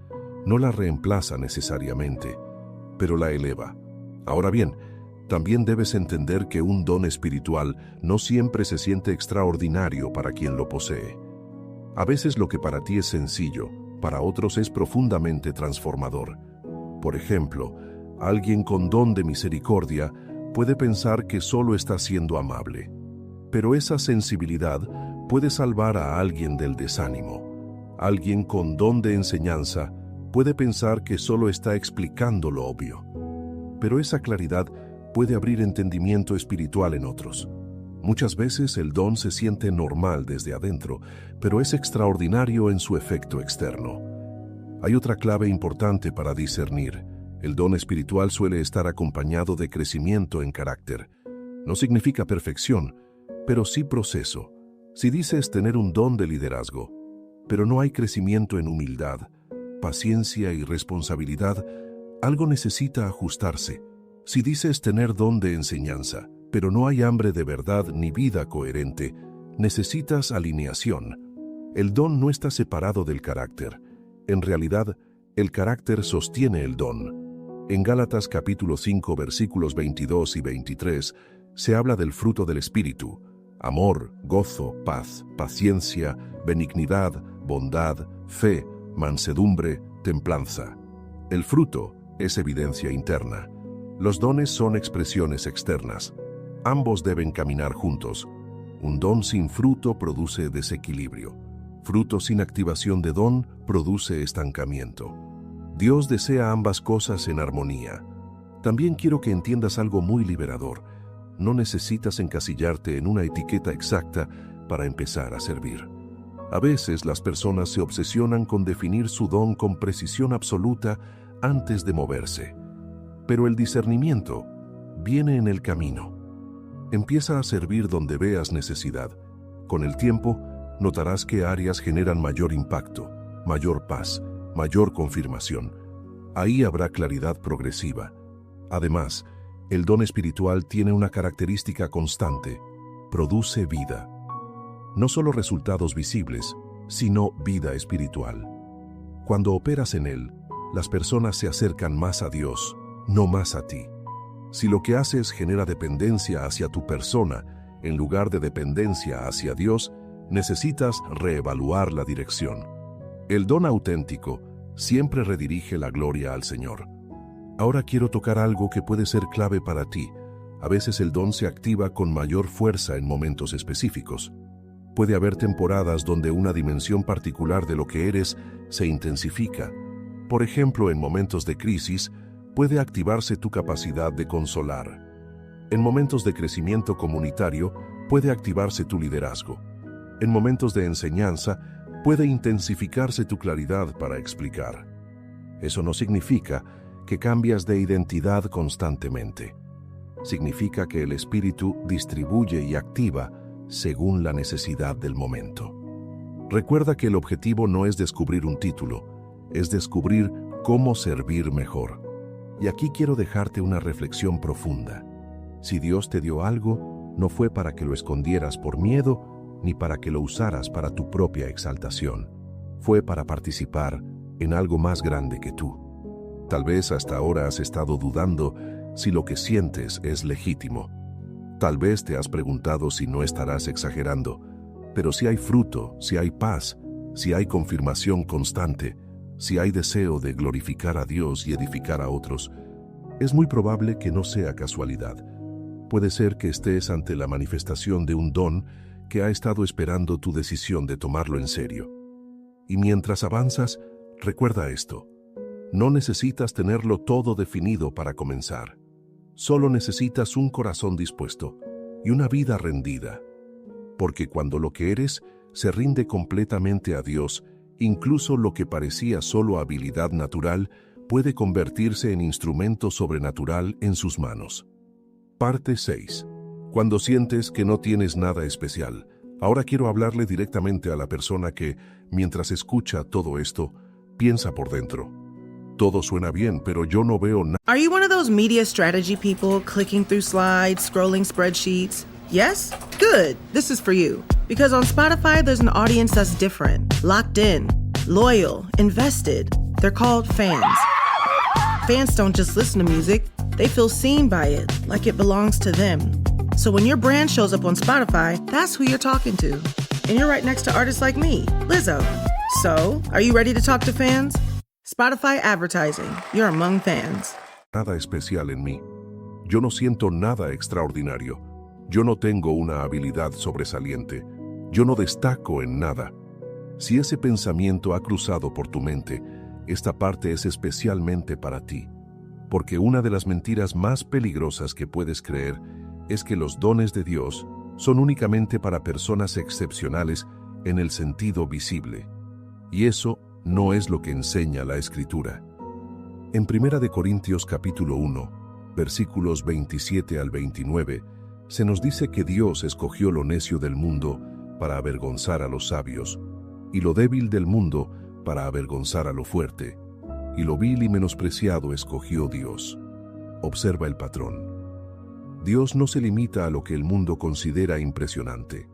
no la reemplaza necesariamente, pero la eleva. Ahora bien, también debes entender que un don espiritual no siempre se siente extraordinario para quien lo posee. A veces lo que para ti es sencillo para otros es profundamente transformador. Por ejemplo, alguien con don de misericordia puede pensar que solo está siendo amable, pero esa sensibilidad puede salvar a alguien del desánimo. Alguien con don de enseñanza puede pensar que solo está explicando lo obvio, pero esa claridad puede abrir entendimiento espiritual en otros. Muchas veces el don se siente normal desde adentro, pero es extraordinario en su efecto externo. Hay otra clave importante para discernir. El don espiritual suele estar acompañado de crecimiento en carácter. No significa perfección, pero sí proceso. Si dices tener un don de liderazgo, pero no hay crecimiento en humildad, paciencia y responsabilidad, algo necesita ajustarse. Si dices tener don de enseñanza, pero no hay hambre de verdad ni vida coherente, necesitas alineación. El don no está separado del carácter. En realidad, el carácter sostiene el don. En Gálatas capítulo 5 versículos 22 y 23 se habla del fruto del Espíritu: amor, gozo, paz, paciencia, benignidad, bondad, fe, mansedumbre, templanza. El fruto es evidencia interna. Los dones son expresiones externas. Ambos deben caminar juntos. Un don sin fruto produce desequilibrio. Fruto sin activación de don produce estancamiento. Dios desea ambas cosas en armonía. También quiero que entiendas algo muy liberador. No necesitas encasillarte en una etiqueta exacta para empezar a servir. A veces las personas se obsesionan con definir su don con precisión absoluta antes de moverse. Pero el discernimiento viene en el camino. Empieza a servir donde veas necesidad. Con el tiempo, notarás qué áreas generan mayor impacto, mayor paz, mayor confirmación. Ahí habrá claridad progresiva. Además, el don espiritual tiene una característica constante: produce vida. No solo resultados visibles, sino vida espiritual. Cuando operas en él, las personas se acercan más a Dios, no más a ti. Si lo que haces genera dependencia hacia tu persona, en lugar de dependencia hacia Dios, necesitas reevaluar la dirección. El don auténtico siempre redirige la gloria al Señor. Ahora quiero tocar algo que puede ser clave para ti. A veces el don se activa con mayor fuerza en momentos específicos. Puede haber temporadas donde una dimensión particular de lo que eres se intensifica. Por ejemplo, en momentos de crisis, puede activarse tu capacidad de consolar. En momentos de crecimiento comunitario, puede activarse tu liderazgo. En momentos de enseñanza, puede intensificarse tu claridad para explicar. Eso no significa que cambias de identidad constantemente. Significa que el Espíritu distribuye y activa según la necesidad del momento. Recuerda que el objetivo no es descubrir un título, es descubrir cómo servir mejor. Y aquí quiero dejarte una reflexión profunda. Si Dios te dio algo, no fue para que lo escondieras por miedo, ni para que lo usaras para tu propia exaltación. Fue para participar en algo más grande que tú. Tal vez hasta ahora has estado dudando si lo que sientes es legítimo. Tal vez te has preguntado si no estarás exagerando, pero si hay fruto, si hay paz, si hay confirmación constante, si hay deseo de glorificar a Dios y edificar a otros, es muy probable que no sea casualidad. Puede ser que estés ante la manifestación de un don que ha estado esperando tu decisión de tomarlo en serio. Y mientras avanzas, recuerda esto: no necesitas tenerlo todo definido para comenzar. Solo necesitas un corazón dispuesto y una vida rendida. Porque cuando lo que eres se rinde completamente a Dios, incluso lo que parecía solo habilidad natural puede convertirse en instrumento sobrenatural en sus manos. Parte 6. Cuando sientes que no tienes nada especial. Ahora quiero hablarle directamente a la persona que, mientras escucha todo esto, piensa por dentro: todo suena bien, pero yo no veo nada. Are you one of those media strategy people clicking through slides, scrolling spreadsheets? Yes? Good. This is for you. Because on Spotify, there's an audience that's different, locked in, loyal, invested. They're called fans. Fans don't just listen to music, they feel seen by it, like it belongs to them. So when your brand shows up on Spotify, that's who you're talking to. And you're right next to artists like me, Lizzo. So, are you ready to talk to fans? Spotify advertising. You're among fans. Nada especial en mí. Yo no siento nada extraordinario. Yo no tengo una habilidad sobresaliente. Yo no destaco en nada. Si ese pensamiento ha cruzado por tu mente, esta parte es especialmente para ti. Porque una de las mentiras más peligrosas que puedes creer es que los dones de Dios son únicamente para personas excepcionales en el sentido visible. Y eso no es lo que enseña la Escritura. En 1 Corintios capítulo 1, versículos 27 al 29, se nos dice que Dios escogió lo necio del mundo para avergonzar a los sabios, y lo débil del mundo para avergonzar a lo fuerte, y lo vil y menospreciado escogió Dios. Observa el patrón. Dios no se limita a lo que el mundo considera impresionante.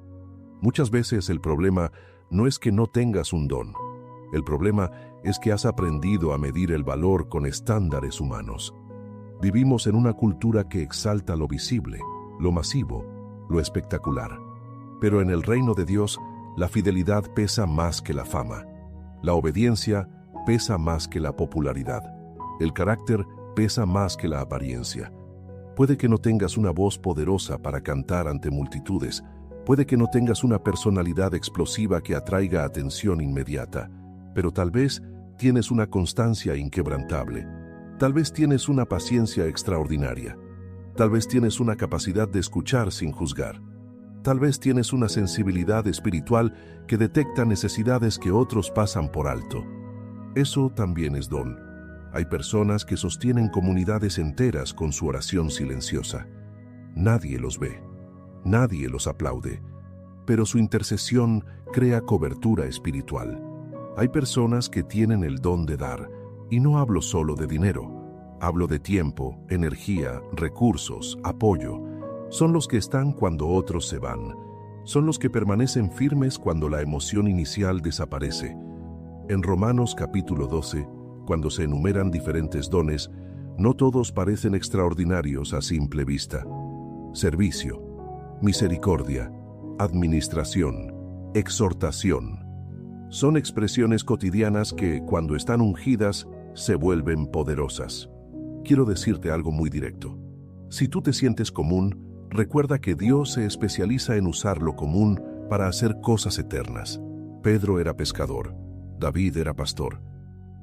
Muchas veces el problema no es que no tengas un don. El problema es que has aprendido a medir el valor con estándares humanos. Vivimos en una cultura que exalta lo visible, lo masivo, lo espectacular. Pero en el reino de Dios, la fidelidad pesa más que la fama. La obediencia pesa más que la popularidad. El carácter pesa más que la apariencia. Puede que no tengas una voz poderosa para cantar ante multitudes. Puede que no tengas una personalidad explosiva que atraiga atención inmediata. Pero tal vez tienes una constancia inquebrantable. Tal vez tienes una paciencia extraordinaria. Tal vez tienes una capacidad de escuchar sin juzgar. Tal vez tienes una sensibilidad espiritual que detecta necesidades que otros pasan por alto. Eso también es don. Hay personas que sostienen comunidades enteras con su oración silenciosa. Nadie los ve. Nadie los aplaude. Pero su intercesión crea cobertura espiritual. Hay personas que tienen el don de dar, y no hablo solo de dinero. Hablo de tiempo, energía, recursos, apoyo. Son los que están cuando otros se van. Son los que permanecen firmes cuando la emoción inicial desaparece. En Romanos capítulo 12, cuando se enumeran diferentes dones, no todos parecen extraordinarios a simple vista. Servicio, misericordia, administración, exhortación. Son expresiones cotidianas que, cuando están ungidas, se vuelven poderosas. Quiero decirte algo muy directo. Si tú te sientes común, recuerda que Dios se especializa en usar lo común para hacer cosas eternas. Pedro era pescador. David era pastor.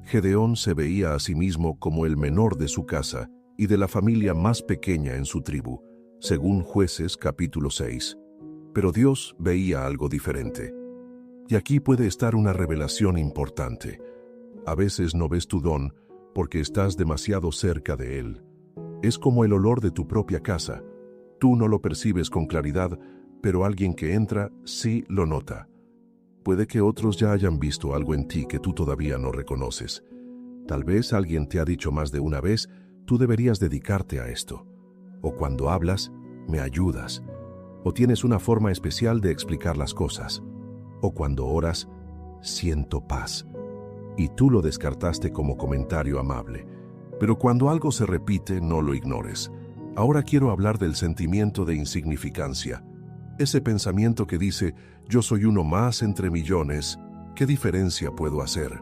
Gedeón se veía a sí mismo como el menor de su casa y de la familia más pequeña en su tribu, según Jueces capítulo 6. Pero Dios veía algo diferente. Y aquí puede estar una revelación importante. A veces no ves tu don porque estás demasiado cerca de él. Es como el olor de tu propia casa. Tú no lo percibes con claridad, pero alguien que entra sí lo nota. Puede que otros ya hayan visto algo en ti que tú todavía no reconoces. Tal vez alguien te ha dicho más de una vez, tú deberías dedicarte a esto. O cuando hablas, me ayudas. O tienes una forma especial de explicar las cosas. O cuando oras, siento paz. Y tú lo descartaste como comentario amable. Pero cuando algo se repite, no lo ignores. Ahora quiero hablar del sentimiento de insignificancia. Ese pensamiento que dice, yo soy uno más entre millones, ¿qué diferencia puedo hacer?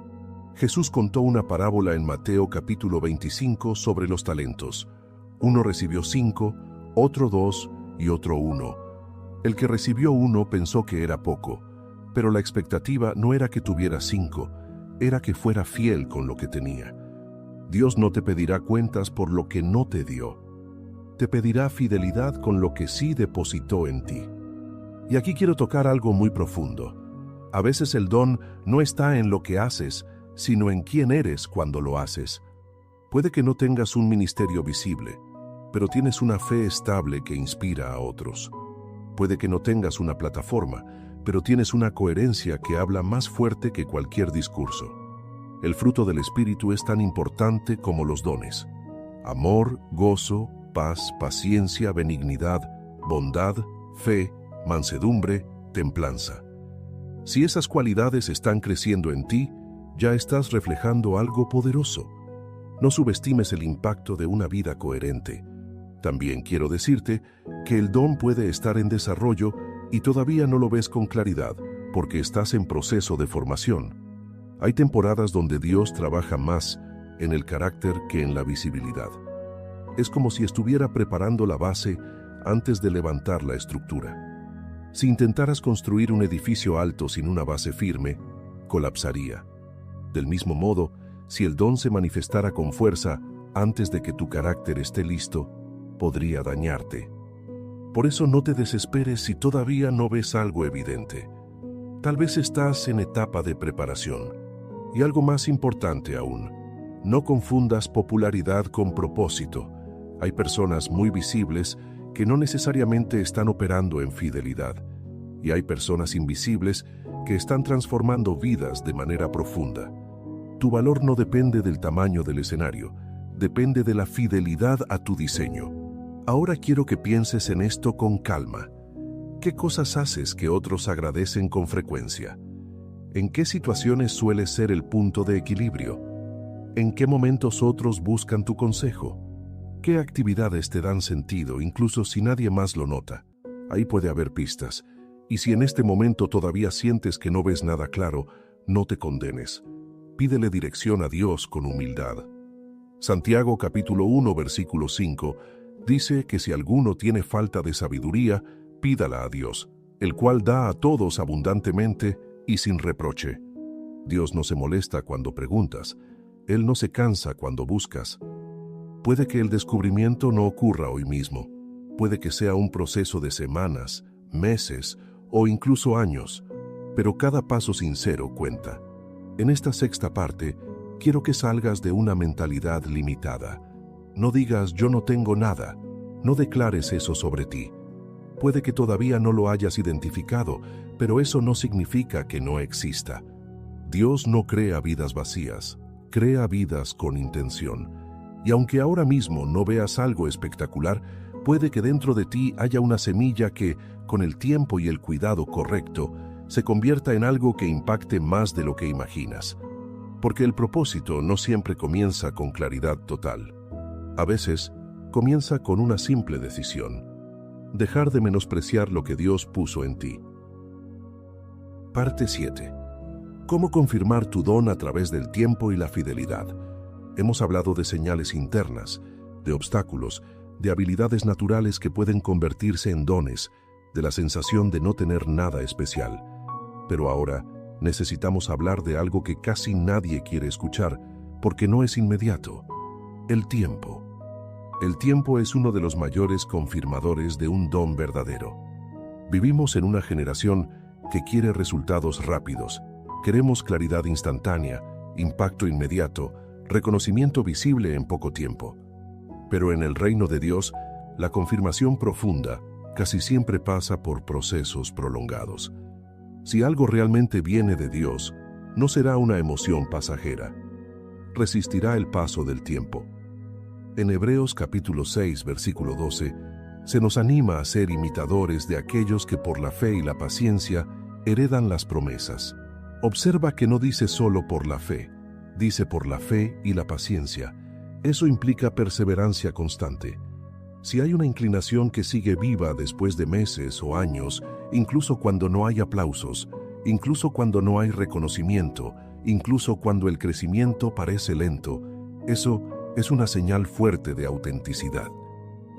Jesús contó una parábola en Mateo capítulo 25 sobre los talentos. Uno recibió 5, otro 2 y otro 1. El que recibió 1 pensó que era poco, pero la expectativa no era que tuviera 5, era que fuera fiel con lo que tenía. Dios no te pedirá cuentas por lo que no te dio. Te pedirá fidelidad con lo que sí depositó en ti. Y aquí quiero tocar algo muy profundo. A veces el don no está en lo que haces, sino en quién eres cuando lo haces. Puede que no tengas un ministerio visible, pero tienes una fe estable que inspira a otros. Puede que no tengas una plataforma, pero tienes una coherencia que habla más fuerte que cualquier discurso. El fruto del Espíritu es tan importante como los dones. Amor, gozo, paz, paciencia, benignidad, bondad, fe, mansedumbre, templanza. Si esas cualidades están creciendo en ti, ya estás reflejando algo poderoso. No subestimes el impacto de una vida coherente. También quiero decirte que el don puede estar en desarrollo y todavía no lo ves con claridad porque estás en proceso de formación. Hay temporadas donde Dios trabaja más en el carácter que en la visibilidad. Es como si estuviera preparando la base antes de levantar la estructura. Si intentaras construir un edificio alto sin una base firme, colapsaría. Del mismo modo, si el don se manifestara con fuerza antes de que tu carácter esté listo, podría dañarte. Por eso no te desesperes si todavía no ves algo evidente. Tal vez estás en etapa de preparación. Y algo más importante aún, no confundas popularidad con propósito. Hay personas muy visibles que no necesariamente están operando en fidelidad. Y hay personas invisibles que están transformando vidas de manera profunda. Tu valor no depende del tamaño del escenario, depende de la fidelidad a tu diseño. Ahora quiero que pienses en esto con calma. ¿Qué cosas haces que otros agradecen con frecuencia? ¿En qué situaciones sueles ser el punto de equilibrio? ¿En qué momentos otros buscan tu consejo? ¿Qué actividades te dan sentido, incluso si nadie más lo nota? Ahí puede haber pistas. Y si en este momento todavía sientes que no ves nada claro, no te condenes. Pídele dirección a Dios con humildad. Santiago capítulo 1, versículo 5, dice que si alguno tiene falta de sabiduría, pídala a Dios, el cual da a todos abundantemente y sin reproche. Dios no se molesta cuando preguntas, Él no se cansa cuando buscas. Puede que el descubrimiento no ocurra hoy mismo, puede que sea un proceso de semanas, meses o incluso años, pero cada paso sincero cuenta. En esta sexta parte, quiero que salgas de una mentalidad limitada. No digas yo no tengo nada, no declares eso sobre ti. Puede que todavía no lo hayas identificado, pero eso no significa que no exista. Dios no crea vidas vacías, crea vidas con intención. Y aunque ahora mismo no veas algo espectacular, puede que dentro de ti haya una semilla que, con el tiempo y el cuidado correcto, se convierta en algo que impacte más de lo que imaginas. Porque el propósito no siempre comienza con claridad total. A veces, comienza con una simple decisión: dejar de menospreciar lo que Dios puso en ti. Parte 7. ¿Cómo confirmar tu don a través del tiempo y la fidelidad? Hemos hablado de señales internas, de obstáculos, de habilidades naturales que pueden convertirse en dones, de la sensación de no tener nada especial. Pero ahora necesitamos hablar de algo que casi nadie quiere escuchar, porque no es inmediato: el tiempo. El tiempo es uno de los mayores confirmadores de un don verdadero. Vivimos en una generación que quiere resultados rápidos. Queremos claridad instantánea, impacto inmediato, reconocimiento visible en poco tiempo. Pero en el reino de Dios, la confirmación profunda casi siempre pasa por procesos prolongados. Si algo realmente viene de Dios, no será una emoción pasajera. Resistirá el paso del tiempo. En Hebreos capítulo 6, versículo 12, se nos anima a ser imitadores de aquellos que por la fe y la paciencia heredan las promesas. Observa que no dice solo por la fe, dice por la fe y la paciencia. Eso implica perseverancia constante. Si hay una inclinación que sigue viva después de meses o años, incluso cuando no hay aplausos, incluso cuando no hay reconocimiento, incluso cuando el crecimiento parece lento, eso es una señal fuerte de autenticidad.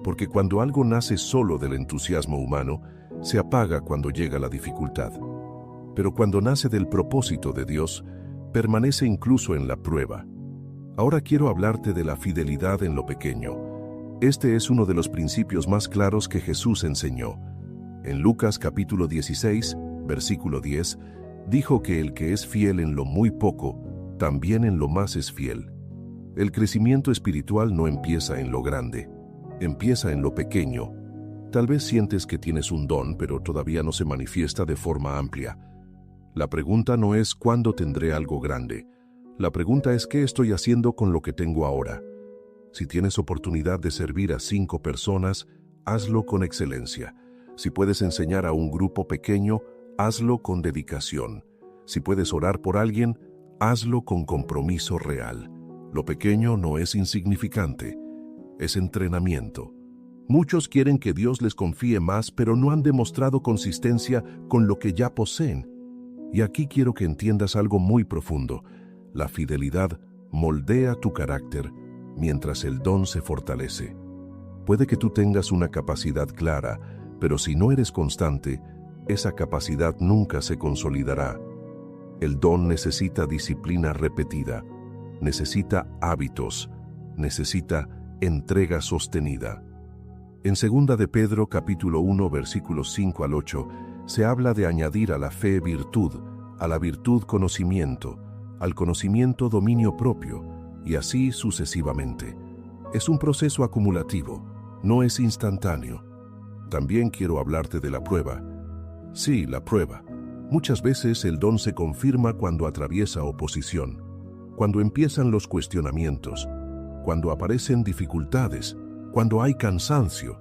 Porque cuando algo nace solo del entusiasmo humano, se apaga cuando llega la dificultad. Pero cuando nace del propósito de Dios, permanece incluso en la prueba. Ahora quiero hablarte de la fidelidad en lo pequeño. Este es uno de los principios más claros que Jesús enseñó. En Lucas capítulo 16, versículo 10, dijo que el que es fiel en lo muy poco, también en lo más es fiel. El crecimiento espiritual no empieza en lo grande, empieza en lo pequeño. Tal vez sientes que tienes un don, pero todavía no se manifiesta de forma amplia. La pregunta no es ¿cuándo tendré algo grande? La pregunta es ¿qué estoy haciendo con lo que tengo ahora? Si tienes oportunidad de servir a 5 personas, hazlo con excelencia. Si puedes enseñar a un grupo pequeño, hazlo con dedicación. Si puedes orar por alguien, hazlo con compromiso real. Lo pequeño no es insignificante, es entrenamiento. Muchos quieren que Dios les confíe más, pero no han demostrado consistencia con lo que ya poseen. Y aquí quiero que entiendas algo muy profundo. La fidelidad moldea tu carácter mientras el don se fortalece. Puede que tú tengas una capacidad clara, pero si no eres constante, esa capacidad nunca se consolidará. El don necesita disciplina repetida, necesita hábitos, necesita entrega sostenida. En 2 de Pedro capítulo 1 versículos 5 al 8 se habla de añadir a la fe virtud, a la virtud conocimiento, al conocimiento dominio propio, y así sucesivamente. Es un proceso acumulativo, no es instantáneo. También quiero hablarte de la prueba. Sí, la prueba. Muchas veces el don se confirma cuando atraviesa oposición, cuando empiezan los cuestionamientos, cuando aparecen dificultades, cuando hay cansancio.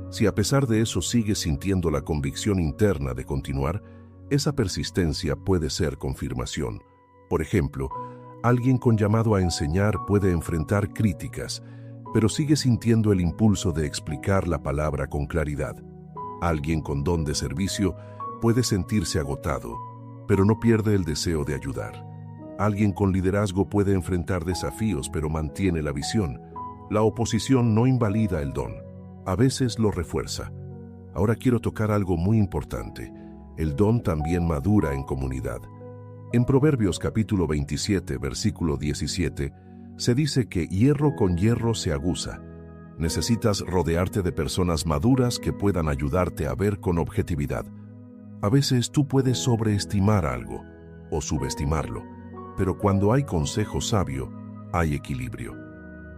Si a pesar de eso sigues sintiendo la convicción interna de continuar, esa persistencia puede ser confirmación. Por ejemplo, alguien con llamado a enseñar puede enfrentar críticas, pero sigue sintiendo el impulso de explicar la palabra con claridad. Alguien con don de servicio puede sentirse agotado, pero no pierde el deseo de ayudar. Alguien con liderazgo puede enfrentar desafíos, pero mantiene la visión. La oposición no invalida el don, a veces lo refuerza. Ahora quiero tocar algo muy importante. El don también madura en comunidad. En Proverbios capítulo 27, versículo 17, se dice que hierro con hierro se aguza. Necesitas rodearte de personas maduras que puedan ayudarte a ver con objetividad. A veces tú puedes sobreestimar algo o subestimarlo, pero cuando hay consejo sabio, hay equilibrio.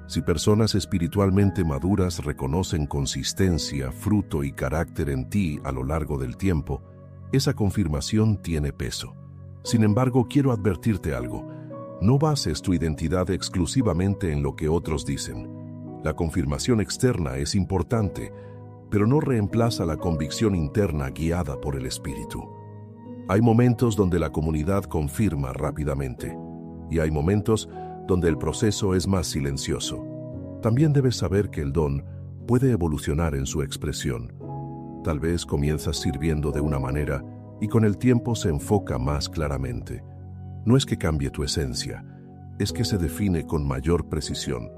Si personas espiritualmente maduras reconocen consistencia, fruto y carácter en ti a lo largo del tiempo, esa confirmación tiene peso. Sin embargo, quiero advertirte algo. No bases tu identidad exclusivamente en lo que otros dicen. La confirmación externa es importante, pero no reemplaza la convicción interna guiada por el Espíritu. Hay momentos donde la comunidad confirma rápidamente, y hay momentos donde el proceso es más silencioso. También debes saber que el don puede evolucionar en su expresión. Tal vez comienzas sirviendo de una manera y con el tiempo se enfoca más claramente. No es que cambie tu esencia, es que se define con mayor precisión.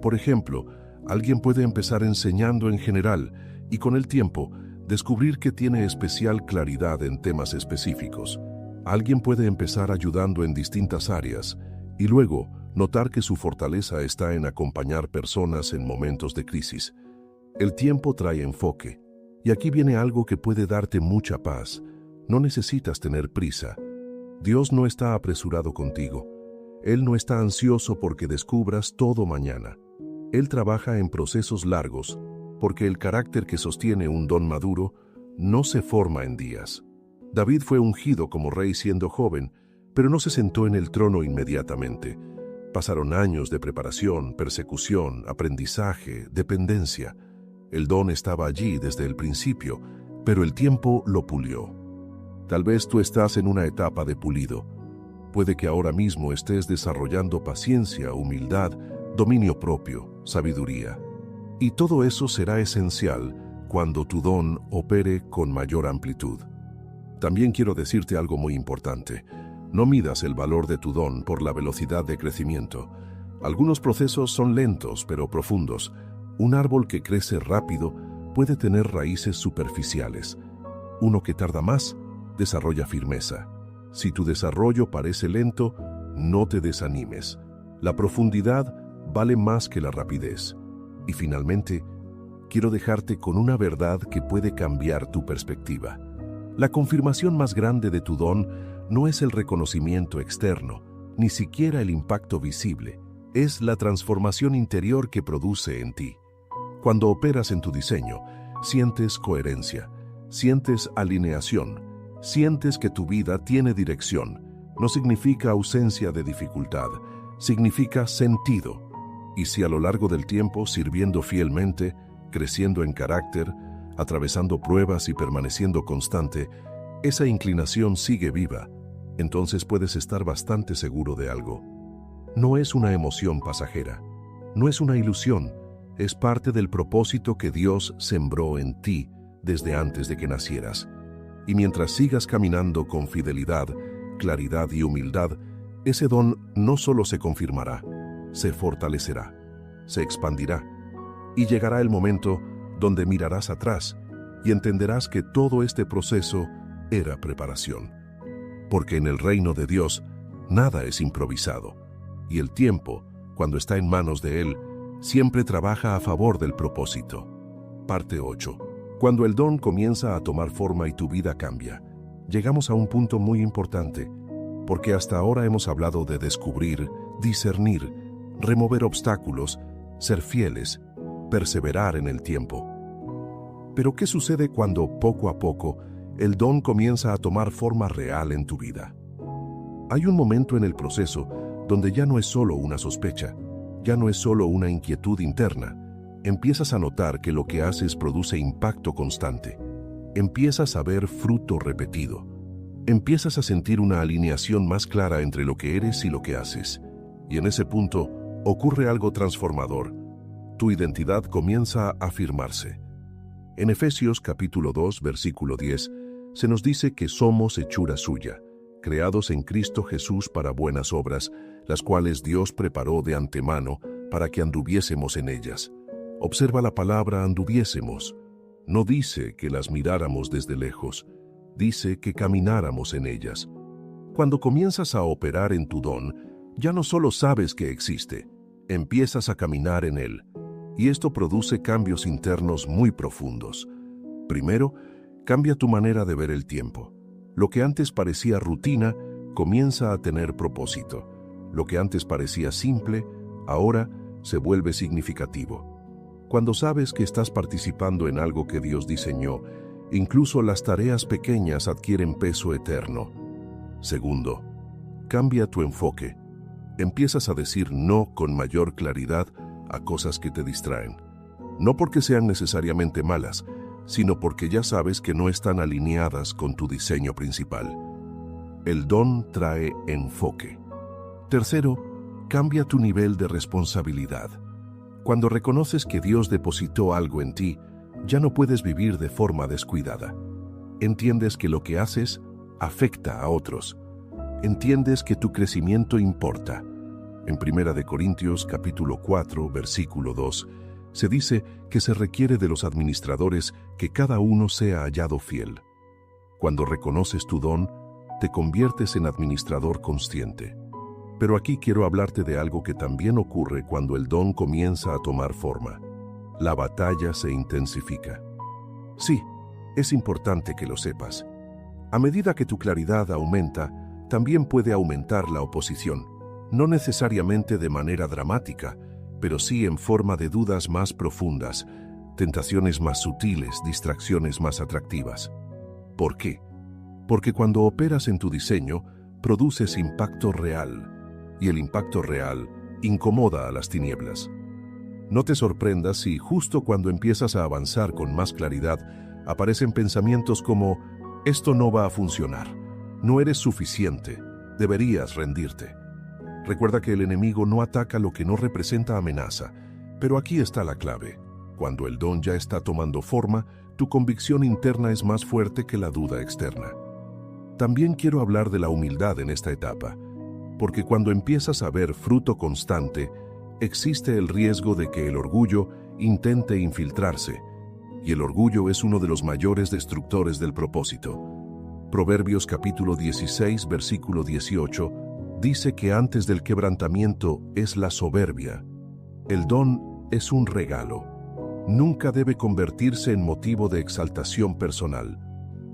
Por ejemplo, alguien puede empezar enseñando en general y con el tiempo descubrir que tiene especial claridad en temas específicos. Alguien puede empezar ayudando en distintas áreas y luego notar que su fortaleza está en acompañar personas en momentos de crisis. El tiempo trae enfoque, y aquí viene algo que puede darte mucha paz. No necesitas tener prisa. Dios no está apresurado contigo. Él no está ansioso porque descubras todo mañana. Él trabaja en procesos largos, porque el carácter que sostiene un don maduro no se forma en días. David fue ungido como rey siendo joven, pero no se sentó en el trono inmediatamente. Pasaron años de preparación, persecución, aprendizaje, dependencia. El don estaba allí desde el principio, pero el tiempo lo pulió. Tal vez tú estás en una etapa de pulido. Puede que ahora mismo estés desarrollando paciencia, humildad, dominio propio, sabiduría. Y todo eso será esencial cuando tu don opere con mayor amplitud. También quiero decirte algo muy importante. No midas el valor de tu don por la velocidad de crecimiento. Algunos procesos son lentos pero profundos. Un árbol que crece rápido puede tener raíces superficiales. Uno que tarda más desarrolla firmeza. Si tu desarrollo parece lento, no te desanimes. La profundidad vale más que la rapidez. Y finalmente, quiero dejarte con una verdad que puede cambiar tu perspectiva. La confirmación más grande de tu don no es el reconocimiento externo, ni siquiera el impacto visible. Es la transformación interior que produce en ti. Cuando operas en tu diseño, sientes coherencia, sientes alineación, sientes que tu vida tiene dirección. No significa ausencia de dificultad, significa sentido. Y si a lo largo del tiempo, sirviendo fielmente, creciendo en carácter, atravesando pruebas y permaneciendo constante, esa inclinación sigue viva, entonces puedes estar bastante seguro de algo. No es una emoción pasajera, no es una ilusión, es parte del propósito que Dios sembró en ti desde antes de que nacieras. Y mientras sigas caminando con fidelidad, claridad y humildad, ese don no solo se confirmará, se fortalecerá, se expandirá, y llegará el momento donde mirarás atrás y entenderás que todo este proceso era preparación. Porque en el reino de Dios nada es improvisado, y el tiempo, cuando está en manos de Él, siempre trabaja a favor del propósito. Parte 8. Cuando el don comienza a tomar forma y tu vida cambia, llegamos a un punto muy importante, porque hasta ahora hemos hablado de descubrir, discernir, remover obstáculos, ser fieles, perseverar en el tiempo. Pero ¿qué sucede cuando, poco a poco, el don comienza a tomar forma real en tu vida? Hay un momento en el proceso donde ya no es solo una sospecha, ya no es solo una inquietud interna. Empiezas a notar que lo que haces produce impacto constante. Empiezas a ver fruto repetido. Empiezas a sentir una alineación más clara entre lo que eres y lo que haces. Y en ese punto ocurre algo transformador. Tu identidad comienza a afirmarse. En Efesios capítulo 2, versículo 10, se nos dice que somos hechura suya, creados en Cristo Jesús para buenas obras, las cuales Dios preparó de antemano para que anduviésemos en ellas. Observa la palabra anduviésemos. No dice que las miráramos desde lejos, dice que camináramos en ellas. Cuando comienzas a operar en tu don, ya no solo sabes que existe, empiezas a caminar en él. Y esto produce cambios internos muy profundos. Primero, cambia tu manera de ver el tiempo. Lo que antes parecía rutina, comienza a tener propósito. Lo que antes parecía simple, ahora se vuelve significativo. Cuando sabes que estás participando en algo que Dios diseñó, incluso las tareas pequeñas adquieren peso eterno. Segundo, cambia tu enfoque. Empiezas a decir no con mayor claridad a cosas que te distraen. No porque sean necesariamente malas, sino porque ya sabes que no están alineadas con tu diseño principal. El don trae enfoque. Tercero, cambia tu nivel de responsabilidad. Cuando reconoces que Dios depositó algo en ti, ya no puedes vivir de forma descuidada. Entiendes que lo que haces afecta a otros. Entiendes que tu crecimiento importa. En 1 Corintios capítulo 4, versículo 2, se dice que se requiere de los administradores que cada uno sea hallado fiel. Cuando reconoces tu don, te conviertes en administrador consciente. Pero aquí quiero hablarte de algo que también ocurre cuando el don comienza a tomar forma. La batalla se intensifica. Sí, es importante que lo sepas. A medida que tu claridad aumenta, también puede aumentar la oposición. No necesariamente de manera dramática, pero sí en forma de dudas más profundas, tentaciones más sutiles, distracciones más atractivas. ¿Por qué? Porque cuando operas en tu diseño, produces impacto real, y el impacto real incomoda a las tinieblas. No te sorprendas si justo cuando empiezas a avanzar con más claridad, aparecen pensamientos como, esto no va a funcionar, no eres suficiente, deberías rendirte. Recuerda que el enemigo no ataca lo que no representa amenaza, pero aquí está la clave. Cuando el don ya está tomando forma, tu convicción interna es más fuerte que la duda externa. También quiero hablar de la humildad en esta etapa, porque cuando empiezas a ver fruto constante, existe el riesgo de que el orgullo intente infiltrarse, y el orgullo es uno de los mayores destructores del propósito. Proverbios capítulo 16, versículo 18, dice que antes del quebrantamiento es la soberbia. El don es un regalo. Nunca debe convertirse en motivo de exaltación personal.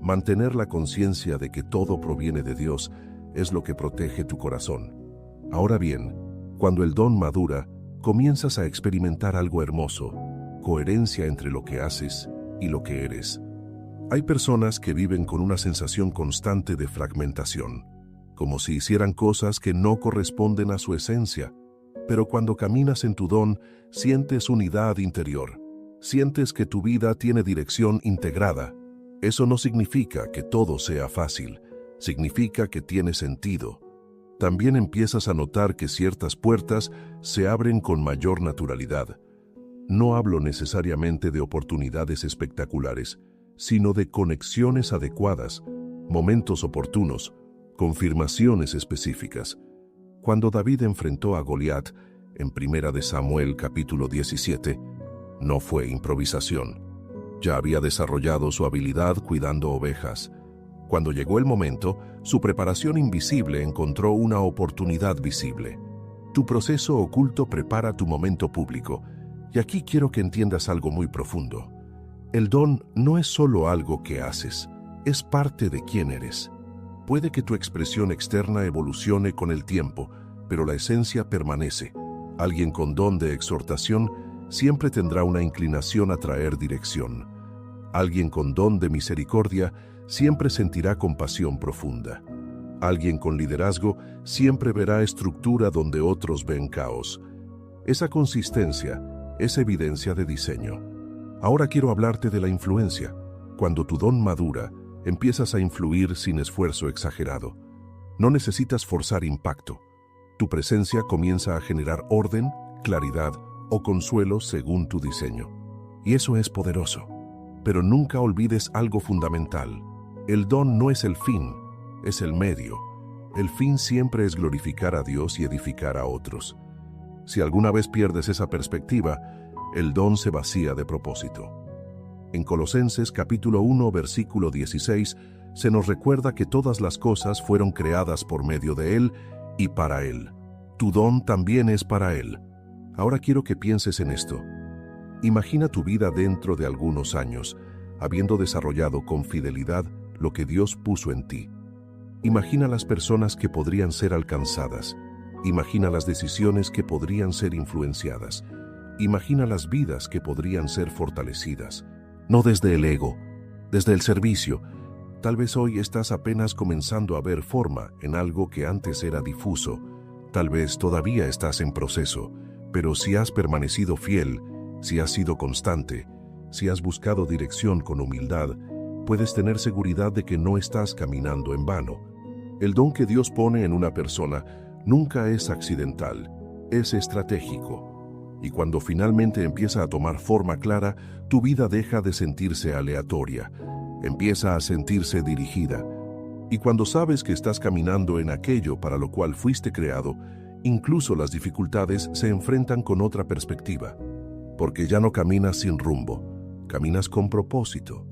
Mantener la conciencia de que todo proviene de Dios es lo que protege tu corazón. Ahora bien, cuando el don madura, comienzas a experimentar algo hermoso, coherencia entre lo que haces y lo que eres. Hay personas que viven con una sensación constante de fragmentación, como si hicieran cosas que no corresponden a su esencia, pero cuando caminas en tu don, sientes unidad interior, sientes que tu vida tiene dirección integrada. Eso no significa que todo sea fácil, significa que tiene sentido. También empiezas a notar que ciertas puertas se abren con mayor naturalidad. No hablo necesariamente de oportunidades espectaculares, sino de conexiones adecuadas, momentos oportunos, confirmaciones específicas. Cuando David enfrentó a Goliat, en 1 de Samuel capítulo 17, no fue improvisación. Ya había desarrollado su habilidad cuidando ovejas. Cuando llegó el momento, su preparación invisible encontró una oportunidad visible. Tu proceso oculto prepara tu momento público. Y aquí quiero que entiendas algo muy profundo. El don no es solo algo que haces, es parte de quién eres. Puede que tu expresión externa evolucione con el tiempo, pero la esencia permanece. Alguien con don de exhortación siempre tendrá una inclinación a traer dirección. Alguien con don de misericordia siempre sentirá compasión profunda. Alguien con liderazgo siempre verá estructura donde otros ven caos. Esa consistencia es evidencia de diseño. Ahora quiero hablarte de la influencia. Cuando tu don madura, empiezas a influir sin esfuerzo exagerado. No necesitas forzar impacto. Tu presencia comienza a generar orden, claridad o consuelo según tu diseño. Y eso es poderoso. Pero nunca olvides algo fundamental. El don no es el fin, es el medio. El fin siempre es glorificar a Dios y edificar a otros. Si alguna vez pierdes esa perspectiva, el don se vacía de propósito. En Colosenses capítulo 1, versículo 16, se nos recuerda que todas las cosas fueron creadas por medio de Él y para Él. Tu don también es para Él. Ahora quiero que pienses en esto. Imagina tu vida dentro de algunos años, habiendo desarrollado con fidelidad lo que Dios puso en ti. Imagina las personas que podrían ser alcanzadas. Imagina las decisiones que podrían ser influenciadas. Imagina las vidas que podrían ser fortalecidas. No desde el ego, desde el servicio. Tal vez hoy estás apenas comenzando a ver forma en algo que antes era difuso. Tal vez todavía estás en proceso, pero si has permanecido fiel, si has sido constante, si has buscado dirección con humildad, puedes tener seguridad de que no estás caminando en vano. El don que Dios pone en una persona nunca es accidental, es estratégico. Y cuando finalmente empieza a tomar forma clara, tu vida deja de sentirse aleatoria, empieza a sentirse dirigida. Y cuando sabes que estás caminando en aquello para lo cual fuiste creado, incluso las dificultades se enfrentan con otra perspectiva, porque ya no caminas sin rumbo, caminas con propósito.